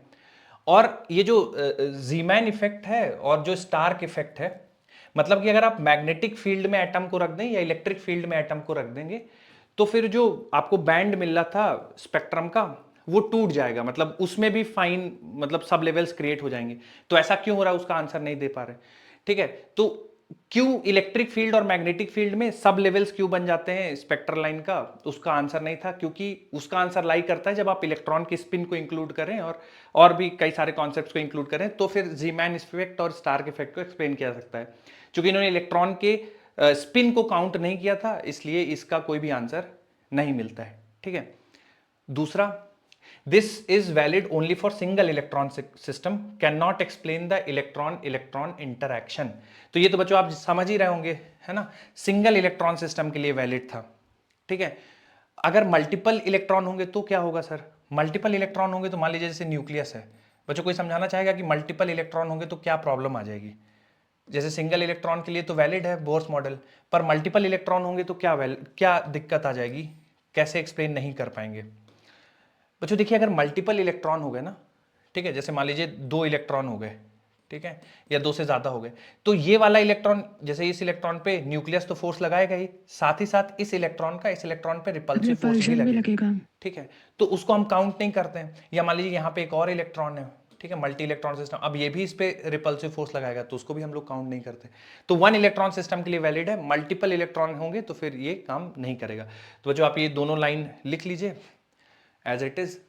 और ये जो ज़ीमैन इफेक्ट है और जो स्टार्क इफेक्ट है, मतलब कि अगर आप मैग्नेटिक फील्ड में एटम को रख दें या इलेक्ट्रिक फील्ड में एटम को रख देंगे तो फिर जो आपको बैंड मिल रहा था स्पेक्ट्रम का वो टूट जाएगा, मतलब उसमें भी फाइन मतलब सब लेवल्स क्रिएट हो जाएंगे। तो ऐसा क्यों हो रहा है उसका आंसर नहीं दे पा रहे, ठीक है। तो क्यों इलेक्ट्रिक फील्ड और मैग्नेटिक फील्ड में सब लेवल्स क्यों बन जाते हैं स्पेक्ट्रल लाइन का, उसका आंसर नहीं था, क्योंकि उसका आंसर लाई करता है जब आप इलेक्ट्रॉन की स्पिन को इंक्लूड करें और भी कई सारे कॉन्सेप्ट्स को इंक्लूड करें, तो फिर ज़ीमैन इफेक्ट और स्टार्क इफेक्ट को एक्सप्लेन किया जा सकता है। क्योंकि इन्होंने इलेक्ट्रॉन के स्पिन को काउंट नहीं किया था, इसलिए इसका कोई भी आंसर नहीं मिलता है, ठीक है। दूसरा, this is valid only for single electron system, can not explain the electron electron interaction. तो ये तो बच्चों आप समझ ही रहे होंगे, है ना, सिंगल इलेक्ट्रॉन सिस्टम के लिए वैलिड था, ठीक है। अगर मल्टीपल इलेक्ट्रॉन होंगे तो क्या होगा सर? मल्टीपल इलेक्ट्रॉन होंगे तो मान लीजिए जैसे न्यूक्लियस है, बच्चों कोई समझाना चाहेगा कि मल्टीपल इलेक्ट्रॉन होंगे तो क्या प्रॉब्लम आ जाएगी? जैसे सिंगल इलेक्ट्रॉन के लिए तो वैलिड है बोर्स मॉडल, पर मल्टीपल इलेक्ट्रॉन होंगे तो क्या दिक्कत आ जाएगी, कैसे एक्सप्लेन नहीं कर पाएंगे? बच्चों देखिए, अगर मल्टीपल इलेक्ट्रॉन हो गए ना, ठीक है, जैसे मान लीजिए 2 इलेक्ट्रॉन हो गए, ठीक है, या 2 से ज्यादा हो गए, तो ये वाला इलेक्ट्रॉन, जैसे इस इलेक्ट्रॉन पे न्यूक्लियस तो फोर्स लगाएगा ही, साथ ही साथ इस इलेक्ट्रॉन पे रिपल्सिव फोर्स भी लगेगा, ठीक है। तो उसको हम काउंट नहीं करते हैं। या मान लीजिए यहाँ पे एक और इलेक्ट्रॉन है, ठीक है, मल्टी इलेक्ट्रॉन सिस्टम। अब ये भी इस पे रिपल्सिव फोर्स लगाएगा तो उसको भी हम लोग काउंट नहीं करते। तो वन इलेक्ट्रॉन सिस्टम के लिए वैलिड है, मल्टीपल इलेक्ट्रॉन होंगे तो फिर ये काम नहीं करेगा। तो बच्चों आप ये दोनों लाइन लिख लीजिए एज इट इज,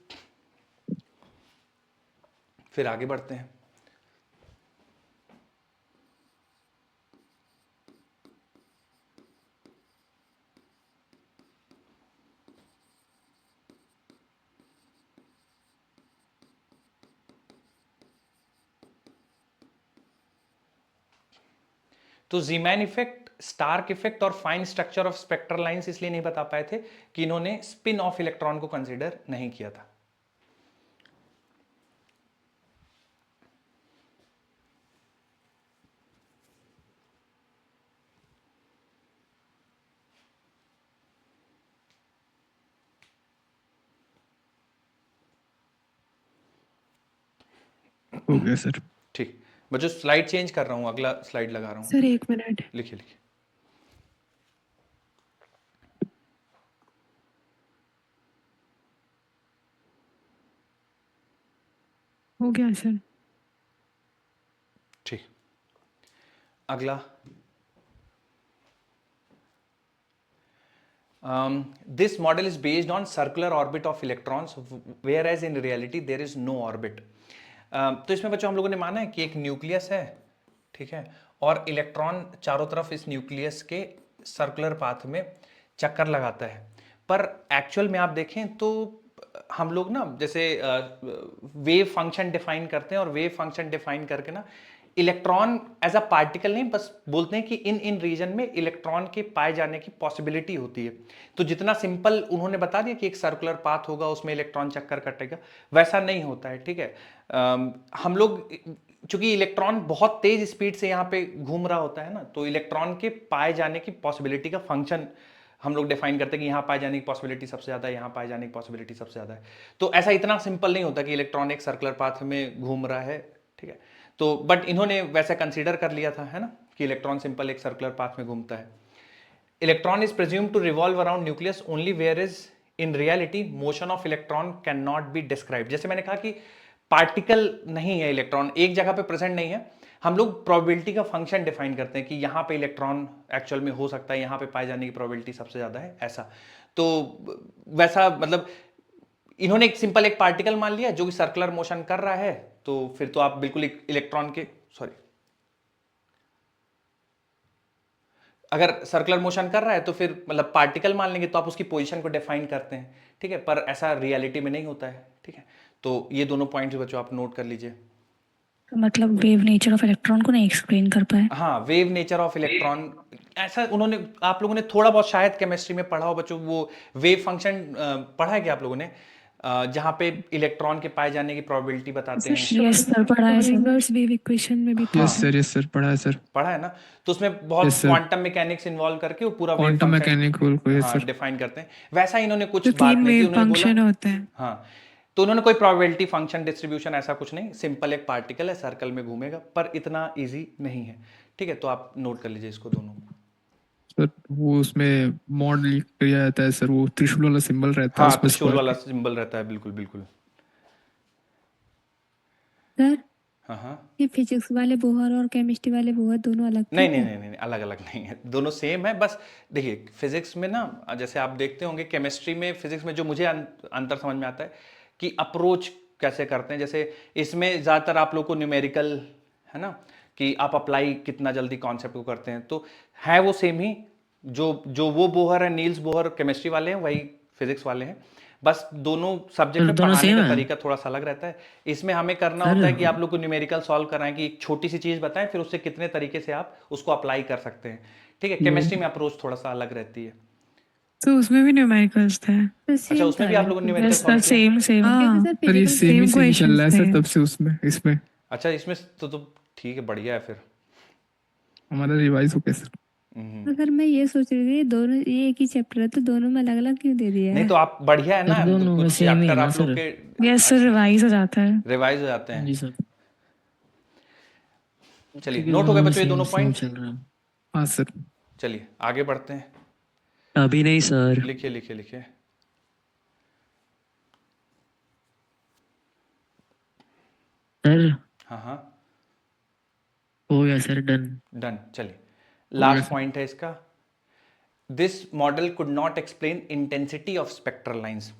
फिर आगे बढ़ते हैं। तो जीमैन इफेक्ट, स्टार्क इफेक्ट और fine structure of spectral lines इसलिए नहीं बता पाए थे कि इन्होंने स्पिन ऑफ इलेक्ट्रॉन को कंसीडर नहीं किया था। हो गया सर। ठीक बच्चों, स्लाइड चेंज कर रहा हूं, अगला स्लाइड लगा रहा हूं। Sir 1 minute. लिखिए लिखिए। हो गया सर। ठीक, अगला this model is based on circular orbit of electrons whereas in reality there is no orbit। तो इसमें बच्चों हम लोगों ने माना है कि एक न्यूक्लियस है, ठीक है, और इलेक्ट्रॉन चारों तरफ इस न्यूक्लियस के सर्कुलर पाथ में चक्कर लगाता है। पर एक्चुअल में आप देखें तो हम लोग ना जैसे वेव फंक्शन डिफाइन करते हैं और वेव फंक्शन डिफाइन करके ना इलेक्ट्रॉन एज अ पार्टिकल नहीं, बस बोलते हैं कि इन रीजन में इलेक्ट्रॉन के पाए जाने की पॉसिबिलिटी होती है। तो जितना सिंपल उन्होंने बता दिया कि एक सर्कुलर पाथ होगा उसमें इलेक्ट्रॉन चक्कर कटेगा, वैसा नहीं होता है, ठीक है। हम लोग चूंकि इलेक्ट्रॉन बहुत तेज स्पीड से यहाँ पे घूम रहा होता है ना, तो इलेक्ट्रॉन के पाए जाने की पॉसिबिलिटी का फंक्शन हम लोग डिफाइन करते हैं कि यहाँ पाए जाने की पॉसिबिलिटी सबसे ज़्यादा है, यहाँ पाए जाने की पॉसिबिलिटी सबसे ज़्यादा है। तो ऐसा इतना सिंपल नहीं होता कि इलेक्ट्रॉन एक सर्कुलर पाथ में घूम रहा है, ठीक है। तो बट इन्होंने वैसे कंसीडर कर लिया था, है ना, कि इलेक्ट्रॉन सिंपल एक सर्कुलर पाथ में घूमता है। Electron is presumed to revolve around nucleus only where is in reality motion of electron can not be described. जैसे मैंने कहा कि पार्टिकल नहीं है, इलेक्ट्रॉन एक जगह पे प्रेजेंट नहीं है, हम लोग प्रोबेबिलिटी का फंक्शन डिफाइन करते हैं कि यहाँ पे इलेक्ट्रॉन एक्चुअल में हो सकता है, यहाँ पे पाए जाने की प्रोबेबिलिटी सबसे ज़्यादा है, ऐसा। तो वैसा मतलब इन्होंने एक सिंपल एक पार्टिकल मान लिया जो कि सर्कुलर मोशन कर रहा है, तो फिर तो आप बिल्कुल एक इलेक्ट्रॉन के अगर सर्कुलर मोशन कर रहा है तो फिर मतलब पार्टिकल मान लेंगे तो आप उसकी पोजीशन को डिफाइन करते हैं, ठीक है, पर ऐसा रियलिटी में नहीं होता है, ठीक है। तो ये दोनों पॉइंट्स बच्चों आप नोट कर लीजिए। मतलब वेव नेचर ऑफ इलेक्ट्रॉन को नहीं एक्सप्लेन कर पाए। हाँ, वेव नेचर ऑफ इलेक्ट्रॉन ऐसा उन्होंने, आप लोगों ने थोड़ा बहुत शायद केमिस्ट्री में पढ़ा हो बच्चों, वो वेव फंक्शन पढ़ा है क्या आप लोगों ने, जहाँ पे इलेक्ट्रॉन के पाए जाने की प्रोबेबिलिटी बताते हैं। यस सर, पढ़ा है सर। रिवर्स वेव इक्वेशन में भी था। यस सर पढ़ा है सर। पढ़ा है ना, तो उसमें बहुत Yes, sir. Quantum mechanics involve करके वो पूरा क्वांटम मैकेनिकल को यस सर डिफाइन करते हैं। वैसा इन्होंने कुछ तो बात 3 नहीं की, वेव उन्होंने फंक्शन बोला होते हैं। हाँ, तो उन्होंने कोई प्रोबेबिलिटी फंक्शन डिस्ट्रीब्यूशन ऐसा कुछ नहीं, सिंपल एक पार्टिकल है सर्कल में घूमेगा, पर इतना इजी नहीं है, ठीक है। तो आप नोट कर लीजिए इसको दोनों। सर। वो उसमें मॉड लिख किया जाता है सर, वो त्रिशूल वाला सिंबल रहता है हाँ, उसमें त्रिशूल square वाला सिंबल रहता है, बिल्कुल बिल्कुल। सर हाँ हाँ, ये फिजिक्स वाले बोहर और केमिस्ट्री वाले बोहर दोनों अलग थे नहीं क्या? नहीं नहीं नहीं, अलग अलग नहीं है, दोनों सेम है। बस देखिए फिजिक्स में ना, जैसे आप देखते होंगे केमिस्ट्री में, फिजिक्स में जो मुझे अंतर समझ में आता है कि अप्रोच कैसे करते हैं। जैसे इसमें ज़्यादातर आप लोग को न्यूमेरिकल है ना, कि आप अप्लाई कितना जल्दी कॉन्सेप्ट को करते हैं, तो है वो सेम ही। जो वो बोहर है, नील्स बोहर केमिस्ट्री वाले हैं, वही फिजिक्स वाले हैं, बस दोनों सब्जेक्ट में दोनों पढ़ाने same का है? तरीका थोड़ा सा अलग रहता है। इसमें हमें करना होता है कि आप लोग को न्यूमेरिकल सॉल्व कराएं कि एक छोटी सी चीज बताएं, फिर उससे कितने तरीके से आप उसको अप्लाई कर सकते हैं, ठीक है। केमिस्ट्री में अप्रोच थोड़ा सा अलग रहती है। तो उसमें भी न्यूमेरिकल्स थे। तो अच्छा, same उसमें था भी आप लोगों ने न्यूमेरिकल यस सर, सॉल्व किया? Same same. हाँ क्योंकि सर सर ये physical सेम ही same सीन चल रहा है questions सर थे। तब से उसमें इसमें अच्छा, इसमें तो ठीक है, बढ़िया है फिर। हमारा रिवाइज हो गया सर। तो सर मैं ये सोच रही थी दोनों ये एक ही चैप्टर है तो दोनों में अलग अलग क्यों दे दिया नहीं है? तो आप बढ़िया है ना, सर, दोनों में कुछ same ही है चैप्टर ना, आप लोग सर? के यस सर, रिवाइज हो जाता है। रिवाइज हो जाते हैं। जी सर। चलिए, क्योंकि नोट हो गए दोनों बच्चों ये दोनों same पॉइंट। चल रहा है। हाँ सर। चलिए आगे बढ़ते हैं, अभी नहीं सर। लिखिए लिखिए लिखिए। सर हाँ हाँ हो गया सर, डन। डन। चलिए, लास्ट पॉइंट है इसका, this model could not explain intensity of spectral lines.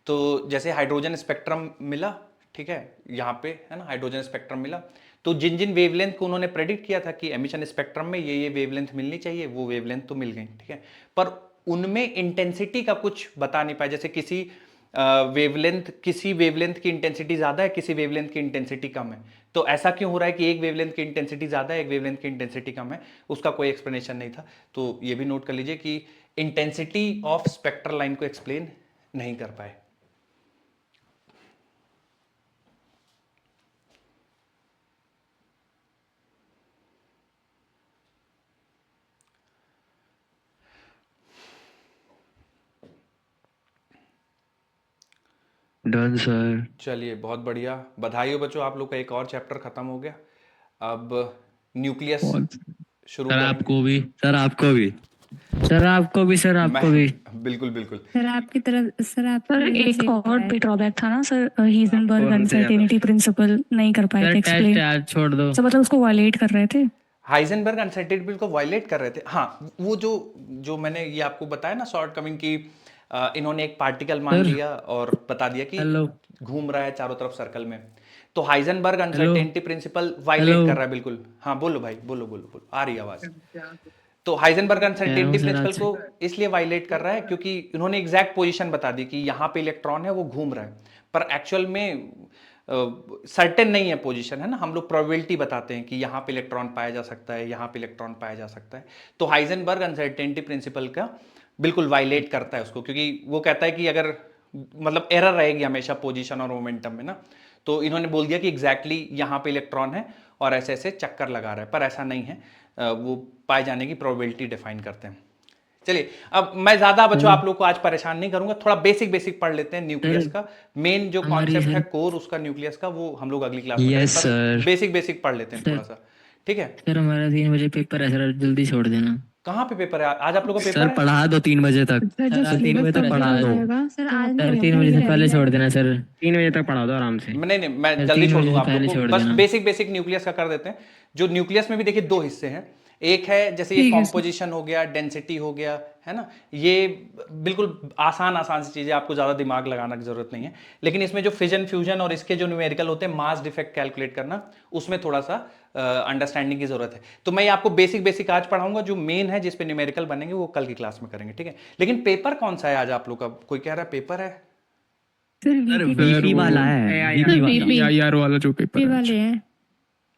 तो जैसे हाइड्रोजन स्पेक्ट्रम मिला, ठीक है, यहाँ पे है ना हाइड्रोजन स्पेक्ट्रम मिला, तो जिन जिन वेवलेंथ को उन्होंने प्रेडिक्ट किया था कि एमिशन स्पेक्ट्रम में ये वेवलेंथ मिलनी चाहिए, वो वेवलेंथ तो मिल गई, ठीक है, पर उनमें इंटेंसिटी का कुछ बता नहीं पाया। जैसे किसी वेवलेंथ की इंटेंसिटी ज्यादा है, किसी वेवलेंथ की इंटेंसिटी कम है, तो ऐसा क्यों हो रहा है कि एक वेवलेंथ की इंटेंसिटी ज्यादा है, एक वेवलेंथ की इंटेंसिटी कम है, उसका कोई एक्सप्लेनेशन नहीं था। तो ये भी नोट कर लीजिए कि इंटेंसिटी ऑफ स्पेक्ट्रल लाइन को एक्सप्लेन नहीं कर पाए। Done sir. चलिए, बहुत बढ़िया, बधाई हो बच्चों, आप लोग का एक और चैप्टर खत्म हो गया। अब न्यूक्लियस शुरू सर करेंगे। आपको भी, सर आपको भी, सर आपको भी, सर आपको भी। बिल्कुल बिल्कुल। सर आपकी तरफ, सर आप सर एक और भी ड्रॉबैक था ना सर, हीजनबर्ग अनसर्टेनिटी प्रिंसिपल नहीं कर पाए सर थे टेस्ट एक्सप्लेन। यार छोड़ दो। सर मतलब उसको वायलेट कर रहे थे। हाइजेनबर्ग अनसर्टेनिटी को वायलेट कर रहे थे। हाँ, वो जो जो मैंने ये आपको बताया ना शॉर्ट कमिंग की, इन्होंने एक पार्टिकल मान सर। लिया और बता दिया कि हेलो। घूम रहा है चारों तरफ सर्कल में, तो Heisenberg hello. Uncertainty principle violate hello. कर रहा है बिल्कुल। हाँ बोलो भाई, बोलो बोलो बोलो, आ रही है आवाज। तो हाइजेनबर्ग कह रहा अनसर्टेनिटी हूँ सर प्रिंसिपल आपसे। को इसलिए वायलेट कर रहा है क्योंकि इन्होंने एग्जैक्ट पोजीशन बता दी कि यहाँ पे इलेक्ट्रॉन है, वो घूम रहा है, पर एक्चुअल में सर्टेन नहीं है पोजीशन, है ना। हम लोग प्रोबेबिलिटी बताते हैं कि यहाँ पे इलेक्ट्रॉन पाया जा सकता है, यहाँ पे इलेक्ट्रॉन पाया जा सकता है। तो हाइजेनबर्ग अनसर्टेनिटी प्रिंसिपल का बिल्कुल वायलेट करता है उसको, क्योंकि वो कहता है कि अगर मतलब एरर रहेगी हमेशा पोजीशन और मोमेंटम में ना, तो इन्होंने बोल दिया कि एग्जैक्टली यहाँ पे इलेक्ट्रॉन है और ऐसे ऐसे चक्कर लगा रहा है, पर ऐसा नहीं है। वो पाए जाने की प्रोबेबिलिटी डिफाइन करते हैं। चलिए, अब मैं ज्यादा बच्चों आप लोग को आज परेशान नहीं करूंगा, थोड़ा बेसिक बेसिक पढ़ लेते हैं न्यूक्लियस का। मेन जो हमारी कॉन्सेप्ट है सर- कोर उसका न्यूक्लियस का, वो हम लोग अगली क्लास में यस करेंगे, पर सर। बेसिक बेसिक पढ़ लेते हैं थोड़ा सा, ठीक है। सर हमारा 3 बजे पेपर है सर, जल्दी छोड़ देना। कहाँ पे पेपर है आज? आप लोगों का पेपर सर है? पढ़ा दो 3 बजे तक। सर जब सर 3 बजे सिलेबस तक पढ़ा कंप्लीट हो दो। जाएगा सर तो आज सर नहीं 3 बजे से होगा। पहले छोड़ देना सर, 3 बजे तक पढ़ा दो आराम से। नहीं, मैं सर, जल्दी 3 छोड़ बजे दूंगा से आप पहले लोग को, छोड़ बस देना। बेसिक बेसिक न्यूक्लियस का कर देते हैं। जो न्यूक्लियस में भी देखिए दो हिस्से हैं, एक है जैसे ये ठीक है सर। कॉम्पोजिशन हो गया, डेंसिटी हो गया, है ना, ये बिल्कुल आसान आसान सी चीजें, आपको ज्यादा दिमाग लगाने की जरूरत नहीं है। लेकिन इसमें जो फिजन फ्यूजन और इसके जो न्यूमेरिकल होते हैं, मास डिफेक्ट कैलकुलेट करना, उसमें थोड़ा सा अंडरस्टैंडिंग की जरूरत है। तो मैं ये आपको बेसिक बेसिक आज पढ़ाऊंगा, जो मेन है जिस पे न्यूमेरिकल बनेंगे वो कल की क्लास में करेंगे, ठीक है। लेकिन पेपर कौन सा है आज आप लोग का? कोई कह रहा है पेपर है? सर सर वीपी वीपी वाला है, वीपी वाला। AIR वाला जो पेपर पे है वाले हैं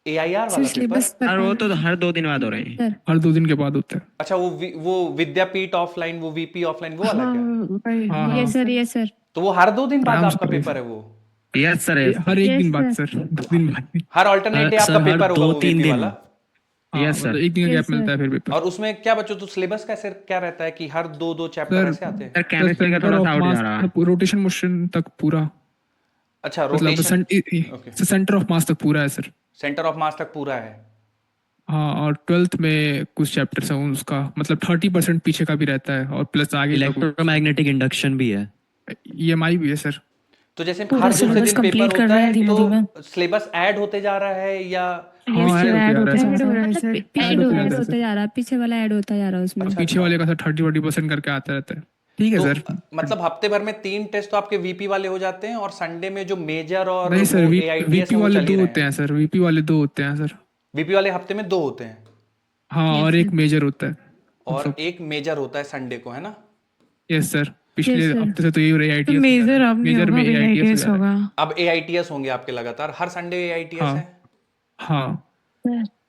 AIR सर वाला पेपर? सिलेबस सर वो तो हर 2 दिन बाद हो रहे हैं। सर। हर 2 दिन के बाद होता है। अच्छा, वो विद्यापीठ ऑफलाइन, वो वीपी ऑफलाइन, वो वाला क्या? हाँ, यस सर, यस सर। तो वो हर 2 दिन बाद आराम से आपका पढ़िए। पेपर है वो? यस सर, यस हर एक Yes, दिन बाद sir. सर, 2 दिन बाद नहीं। हर ऑल्टरनेट डे सर, आपका हर पेपर होगा वो 2-3 वीपी दिन। वाला? हाँ, यस मतलब सर। 1 दिन का Yes, गैप मिलता है फिर पेपर। और उसमें क्या बच्चों, तो सिलेबस कैसे क्या रहता है कि हर दो चैप्टर सर ऐसे आते हैं? सर केमिस्ट्री का थोड़ा सा आउट जा रहा है। रोटेशन मोशन तक पूरा, अच्छा, मतलब rotation, okay, centre of mass तक पूरा है सर। सेंटर ऑफ मास तक पूरा है। हाँ, और 12th में कुछ चैप्टर्स हैं उसका, मतलब 30% पीछे का भी रहता है, और प्लस आगे का इलेक्ट्रोमैग्नेटिक इंडक्शन भी है। EMI भी है सर। तो जैसे पूरा हर दूसरे syllabus दिन complete पेपर कर होता रहे हैं है, धीमे-धीमे। तो सिलेबस ऐड होते जा रहा है या यस हाँ, सर, ऐड ऐड होते होता जा जा रहा रहा है। है। सर ऐड होते जा रहा है होता जा रहा है, पीछे वाला ऐड होता जा रहा है उसमें। अच्छा, पीछे अच्छा। वाले का सर 30-40% करके आता रहता है। ठीक है तो सर। मतलब हफ्ते भर में 3 टेस्ट तो आपके वीपी वाले हो जाते हैं, और संडे में जो मेजर और नहीं सर, AITS VP है वो वाले चल ही 2 रहे होते हैं। हैं सर, VP वाले 2 होते हैं सर। वीपी वाले हफ्ते में 2 होते हैं, हाँ, और एक मेजर होता है। और एक मेजर होता है संडे को, है ना? यस सर, पिछले Yes, sir. हफ्ते से तो ये तो AITS मेजर अब नहीं मेजर होगा, में अब AITS AITS होगा। अब AITS होंगे आपके लगातार, हर संडे AITS हाँ। है? हाँ,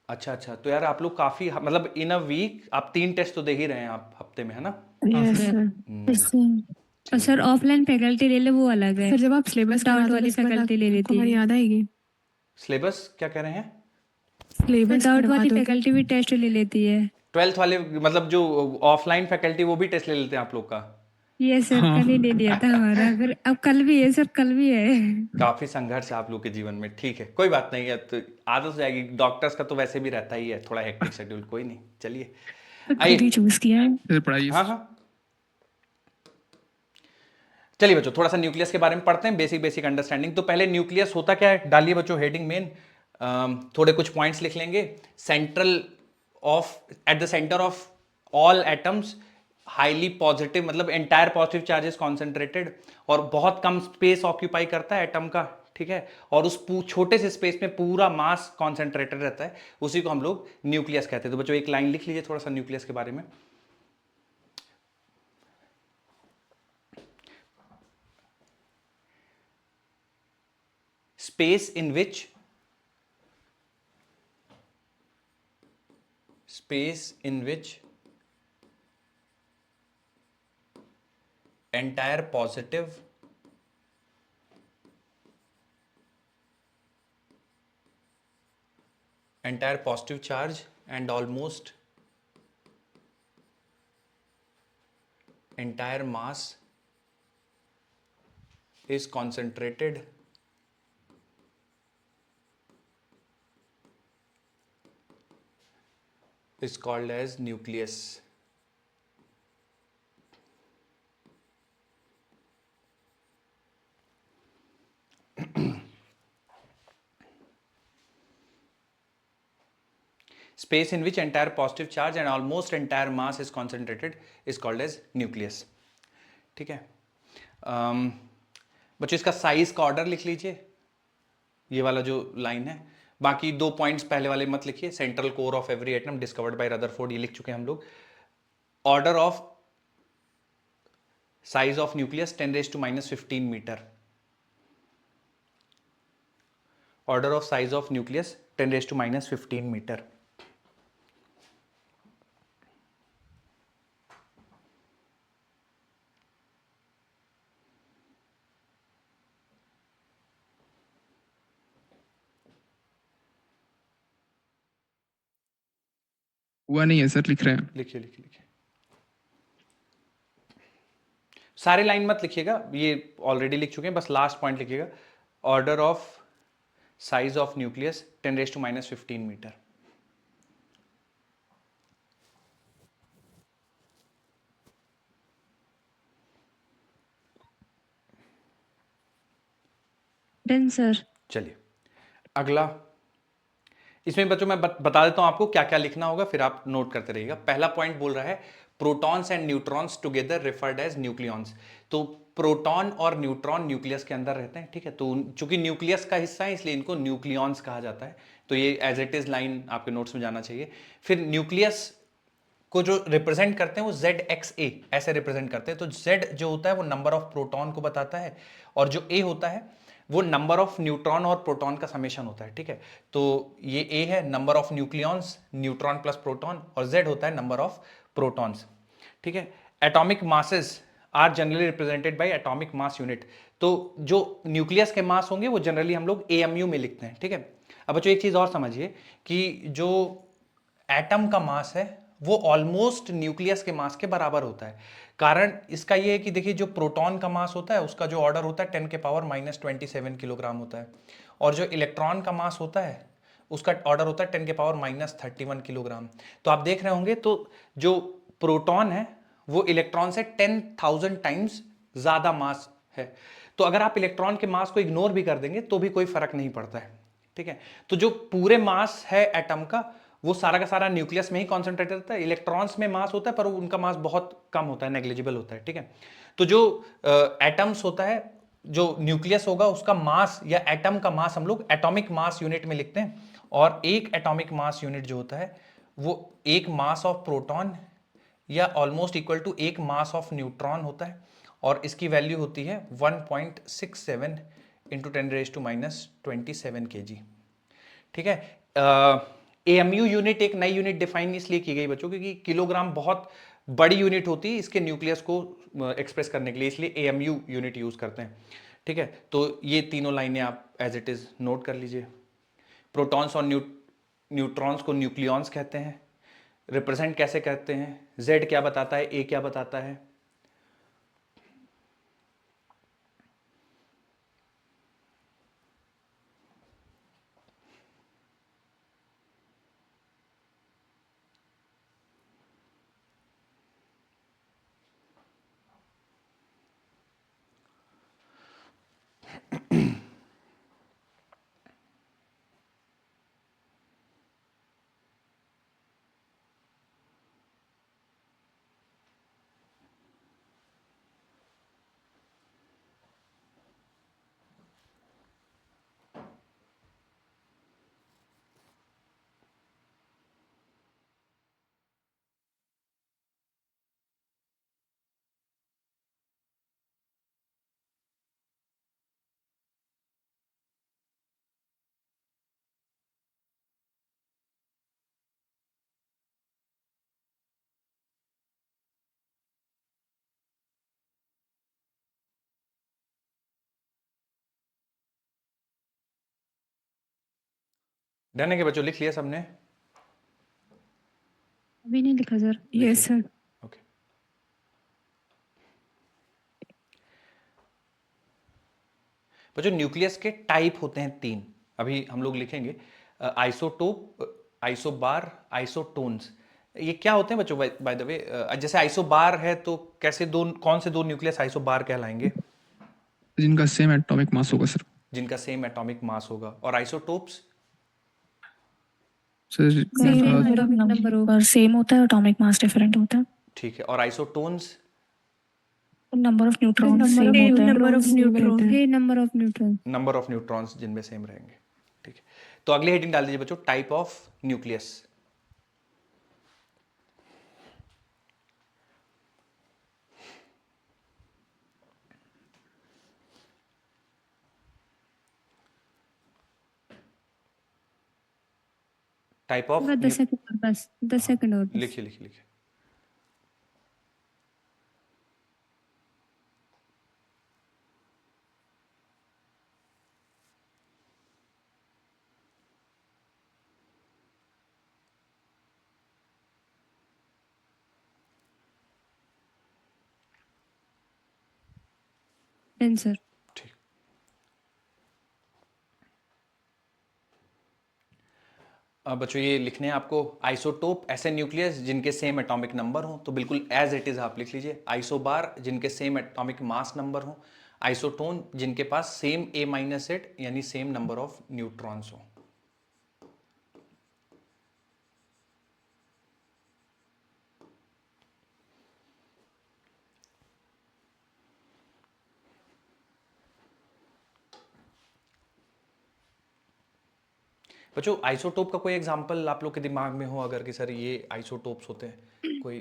अच्छा अच्छा, तो यार आप लोग काफी, मतलब इन अ वीक आप 3 टेस्ट तो दे ही रहे हैं आप हफ्ते में, है ना? Yes sir. Yes, sir. और सर ऑफलाइन फैकल्टी ले ले, वो अलग है। सर जब आप सिलेबस Doubt वाली faculty ले लेती है। हमारी याद आएगी। सिलेबस क्या कह रहे हैं? सिलेबस डाउट करवा वाली दोगे? फैकल्टी भी टेस्ट ले लेती है। 12th वाले, मतलब जो ऑफलाइन फैकल्टी, वो भी टेस्ट ले लेते हैं आप लोग का? ये सर हाँ। कल ही ले लिया था हमारा, फिर अब कल भी है सर, कल भी है। काफी संघर्ष है आप लोग के जीवन में, ठीक है, कोई बात नहीं है, तो आदत हो जाएगी। डॉक्टर्स का तो वैसे भी रहता ही है थोड़ा हेक्टिक शेड्यूल, कोई नहीं, चलिए खुद ही चूज किया है। सर पढ़ाइए। हाँ हाँ। चलिए बच्चों थोड़ा सा न्यूक्लियस के बारे में पढ़ते हैं, बेसिक बेसिक अंडरस्टैंडिंग। तो पहले न्यूक्लियस होता क्या है, डालिए बच्चों हेडिंग मेन, थोड़े कुछ पॉइंट्स लिख लेंगे। Central of, at the centre of all atoms highly positive, मतलब एंटायर पॉजिटिव चार्जेस कॉन्सेंट्रेटेड, और बहुत कम स्पेस ऑक्यूपाई करता है एटम का, ठीक है, और उस छोटे से स्पेस में पूरा मास कॉन्सेंट्रेटेड रहता है, उसी को हम लोग न्यूक्लियस कहते हैं। तो बच्चों एक लाइन लिख लीजिए थोड़ा सा न्यूक्लियस के बारे में। space in which entire positive charge and almost entire mass is concentrated is called as nucleus. Space in which entire positive charge and almost entire mass is concentrated is called as nucleus. ठीक है, बच्चों इसका size का order लिख लीजिए, ये वाला जो लाइन है। बाकी 2 पॉइंट्स पहले वाले मत लिखिए। Central core of every atom discovered by Rutherford, ये लिख चुके हैं हम लोग। Order of size of nucleus 10⁻⁻15 metre. Order of size of nucleus 10⁻⁻15 metre. हुआ नहीं है सर, लिख रहे हैं। लिखिए लिखिए लिखिए, सारे लाइन मत लिखिएगा, ये ऑलरेडी लिख चुके हैं, बस लास्ट पॉइंट लिखिएगा। Order of size of nucleus 10⁻⁻15 metre. Done sir. चलिए अगला, इसमें बच्चों मैं बता देता हूं आपको क्या क्या लिखना होगा, फिर आप नोट करते रहिएगा। पहला पॉइंट बोल रहा है protons and neutrons together referred as nucleons. तो प्रोटॉन और न्यूट्रॉन न्यूक्लियस के अंदर रहते हैं, ठीक है, तो चूंकि न्यूक्लियस का हिस्सा है इसलिए इनको न्यूक्लियॉन्स कहा जाता है। तो ये एज इट इज लाइन आपके नोट्स में जाना चाहिए। फिर न्यूक्लियस को जो रिप्रेजेंट करते हैं वो ZXA ऐसे रिप्रेजेंट करते हैं। तो Z जो होता है वो नंबर ऑफ प्रोटॉन को बताता है, और जो A होता है वो नंबर ऑफ न्यूट्रॉन और प्रोटॉन का समेशन होता है, ठीक है। तो ये A है number of nucleons, neutron plus proton, और Z होता है नंबर ऑफ प्रोटॉन्स, ठीक है। Atomic masses are generally represented by atomic mass unit. तो जो न्यूक्लियस के मास होंगे वो जनरली हम लोग AMU में लिखते हैं, ठीक है। अब बच्चों एक चीज और समझिए कि जो एटम का मास है वो ऑलमोस्ट न्यूक्लियस के मास के बराबर होता है। कारण इसका ये है कि देखिए जो प्रोटॉन का मास होता है उसका जो ऑर्डर होता है 10⁻⁻27 किलोग्राम होता है, और जो इलेक्ट्रॉन का मास होता है उसका ऑर्डर होता है 10⁻31 किलोग्राम। तो आप देख रहे होंगे तो जो प्रोटॉन है वो इलेक्ट्रॉन से 10,000 टाइम्स ज्यादा मास है। तो अगर आप इलेक्ट्रॉन के मास को इग्नोर भी कर देंगे तो भी कोई फर्क नहीं पड़ता है, ठीक है। तो जो पूरे मास है एटम का वो सारा का सारा न्यूक्लियस में ही कॉन्सेंट्रेटेड रहता है। इलेक्ट्रॉन्स में मास होता है पर उनका मास बहुत कम होता है, नेग्लिजिबल होता है, ठीक है। तो जो एटम्स होता है, जो न्यूक्लियस होगा उसका मास या एटम का मास हम लोग एटॉमिक मास यूनिट में लिखते हैं, और एक एटॉमिक मास यूनिट जो होता है वो एक मास ऑफ प्रोटॉन या ऑलमोस्ट इक्वल टू एक मास ऑफ न्यूट्रॉन होता है, और इसकी वैल्यू होती है 1.67 इंटू 10⁻⁻27 kg, ठीक है। AMU यूनिट एक नई यूनिट डिफाइन इसलिए की गई बच्चों क्योंकि किलोग्राम बहुत बड़ी यूनिट होती है इसके न्यूक्लियस को एक्सप्रेस करने के लिए, इसलिए AMU यूनिट यूज करते हैं, ठीक है। तो ये तीनों लाइनें आप एज इट इज नोट कर लीजिए। प्रोटॉन्स और न्यूट्रॉन्स को न्यूक्लियॉन्स कहते हैं। रिप्रेजेंट कैसे करते हैं, Z क्या बताता है, A क्या बताता है। डन है कि बच्चों, लिख लिया सबने? अभी नहीं लिखा सर। Yes sir. ओके। बच्चों न्यूक्लियस के टाइप होते हैं 3, अभी हम लोग लिखेंगे। Isotope, isobar, isotones. ये क्या होते हैं बच्चों बाय द वे? जैसे आइसोबार है तो कैसे दो, कौन से दो न्यूक्लियस आइसोबार कहलाएंगे? जिनका सेम एटॉमिक मास होगा सर। जिनका सेम एटॉमिक मास होगा। और isotopes? Sir same atomic atomic number number हो। पर सेम होता है, एटॉमिक मास डिफरेंट होता है। ठीक है। और isotones? Number of neutron number same of होता है। number of neutron। हे number of neutron. Number of neutrons जिनमें सेम रहेंगे। ठीक है, तो अगली हेडिंग डाल दीजिए बच्चों, type of nucleus. Type of 10 second और बस 10 सेकंड और बस। लिखिए लिखिए लिखिए। आंसर। ठीक। अब बच्चों ये लिखने हैं आपको, आइसोटोप ऐसे न्यूक्लियस जिनके सेम एटॉमिक नंबर हो, तो बिल्कुल एज इट इज आप लिख लीजिए। आइसोबार जिनके सेम एटॉमिक मास नंबर हो। आइसोटोन जिनके पास सेम ए माइनस एट यानी सेम नंबर ऑफ न्यूट्रॉन्स हो। बच्चों आइसोटोप का कोई एग्जांपल आप लोग के दिमाग में हो अगर, कि सर ये आइसोटोप्स होते हैं कोई?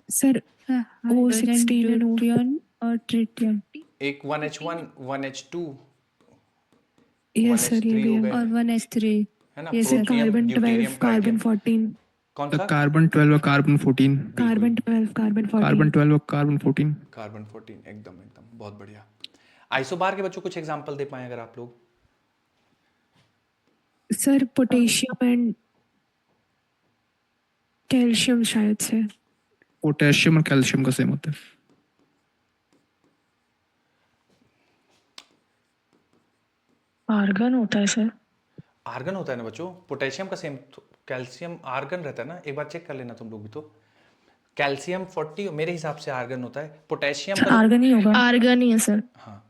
Sir hydrogen, O16 and O। ड्यूटियन और ट्रिटियम। एक 1H1, 1H2, यस सर, ये 1H3 भी हो है। गए, और 1s3। है ना? ये sir sir protium, carbon 12, deuterium, carbon tritium. 14। कौन सर सा? कार्बन 12 और कार्बन 14। Carbon 12, carbon 14। कार्बन 12 और कार्बन 14। कार्बन 14, एकदम एकदम बहुत बढ़िया। आइसोबार के बच्चों कुछ एग्जांपल दे पाए अगर आप लोग? सर पोटेशियम एंड कैल्शियम शायद से। पोटेशियम और कैल्शियम का सेम होता है। आर्गन होता है सर। आर्गन होता है ना बच्चों, पोटेशियम का सेम, कैल्शियम आर्गन रहता है ना, एक बार चेक कर लेना तुम लोग भी। तो कैल्शियम 40 मेरे हिसाब से आर्गन होता है, पोटेशियम का आर्गन ही होगा। आर्गन ही है सर। हाँ,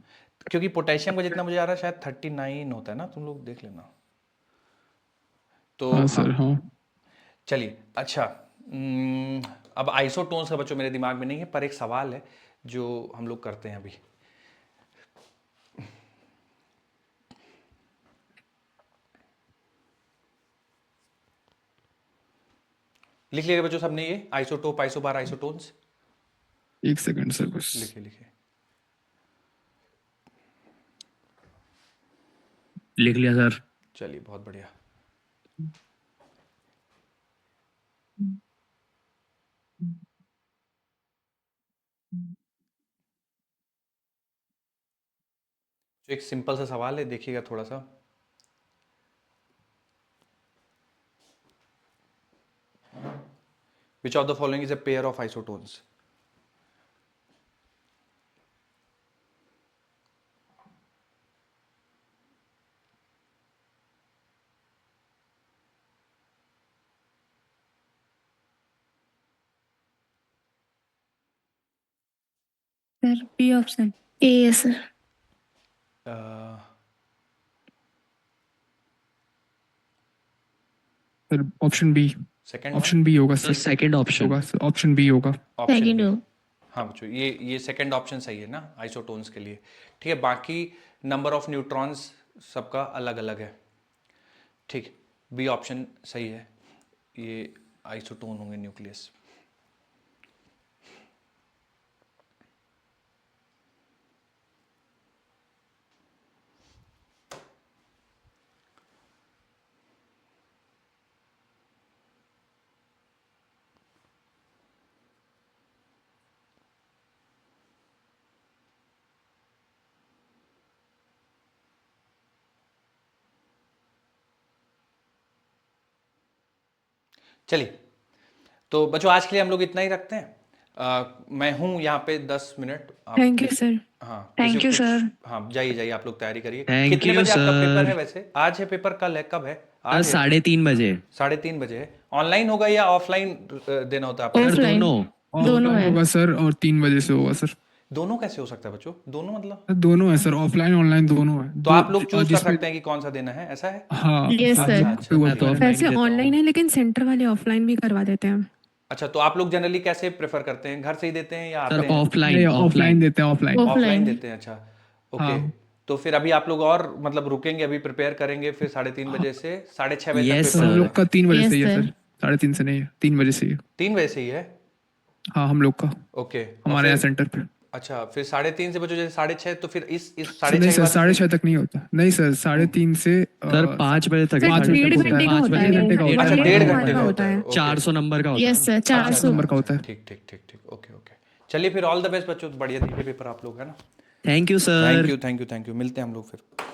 क्योंकि पोटेशियम का जितना मुझे आ रहा है शायद 39 होता है ना, तुम लोग देख लेना। तो हाँ हाँ सर हाँ। चलिए। अच्छा, अब आइसोटोन्स का बच्चों मेरे दिमाग में नहीं है, पर एक सवाल है जो हम लोग करते हैं अभी। लिख लिया बच्चों सबने ये आइसोटोप, आइसोबार, आइसोटोन्स? एक सेकंड सर बस। लिखिए लिखिए। लिख लिया सर। चलिए बहुत बढ़िया। तो एक सिंपल सा सवाल है, देखिएगा थोड़ा सा। Which of the following is a pair of isotones? Sir B option. A है sir. Sir option B. Second option B होगा सर सर। Second option. होगा ऑप्शन बी होगा। Option second B. हो। हाँ बच्चों, ये सेकंड ऑप्शन सही है ना आइसोटोन्स के लिए। ठीक है, बाकी नंबर ऑफ न्यूट्रॉन्स सबका अलग अलग है। ठीक, बी ऑप्शन सही है, ये आइसोटोन होंगे न्यूक्लियस। चलिए, तो बच्चों आज के लिए हम लोग इतना ही रखते हैं। मैं हूँ यहाँ पे 10 मिनट। Thank you sir. हाँ Thank किसी you, कुछ- sir. हाँ जाइए आप लोग तैयारी करिए। Thank कितने you, बजे आपका sir. पेपर है वैसे? आज है पेपर, कल है, कब है? सर आज है 3:30 बजे 3:30 बजे है। ऑनलाइन होगा या ऑफलाइन देना होता है आपको? Sir Offline. दोनों दोनों है। होगा सर, और 3 बजे से होगा सर। दोनों कैसे हो सकता है बच्चों? दोनों मतलब? दोनों है सर, ऑफलाइन ऑनलाइन दोनों है। तो आप लोग चूज कर जिसमें- सकते हैं कि कौन सा देना है, ऐसा है? हाँ Yes, sir. अच्छा, मैं तो offline वैसे देता हूँ। ऑनलाइन है लेकिन सेंटर वाले ऑफलाइन भी करवा देते हैं। अच्छा, तो आप लोग जनरली कैसे प्रेफर करते हैं? घर से ही देते हैं या आते सर हैं? ऑफलाइन ऑफलाइन देते हैं, ऑफलाइन। Offline Offline. देते हैं, अच्छा ओके। हाँ। तो फिर अभी आप लोग और मतलब रुकेंगे, अभी प्रिपेयर करेंगे, फिर 3:30 बजे से 6:30 बजे Yes, तक sir. पेपर हम होगा। लोग का 3 बजे Yes, से ही है sir. सर, 3:30 से नहीं है, 3 बजे से ही है। 3 बजे से ही है? हाँ हम लोग का, ओके। हमारे यहाँ सेंटर पे। अच्छा, फिर 3:30 से बच्चों जैसे 6:30, तो फिर इस नहीं 6:30 सर, 6:30 तक नहीं होता। नहीं सर, 3:30 से सर 5 बजे तक सर 5 डेढ़ बजे तक घंटे का होता है। होता 5 है। घंटे का होता अच्छा, है। 1.5 1.5 घंटे का होता है। 400 नंबर का होता है। Yes, sir. 400. नंबर का होता है। ठीक ठीक ठीक ठीक, ओके ओके। चलिए फिर ऑल द बेस्ट बच्चों, बढ़िया दीजिए पेपर आप लोग, है ना? Thank you sir. Thank you, मिलते हैं हम लोग फिर।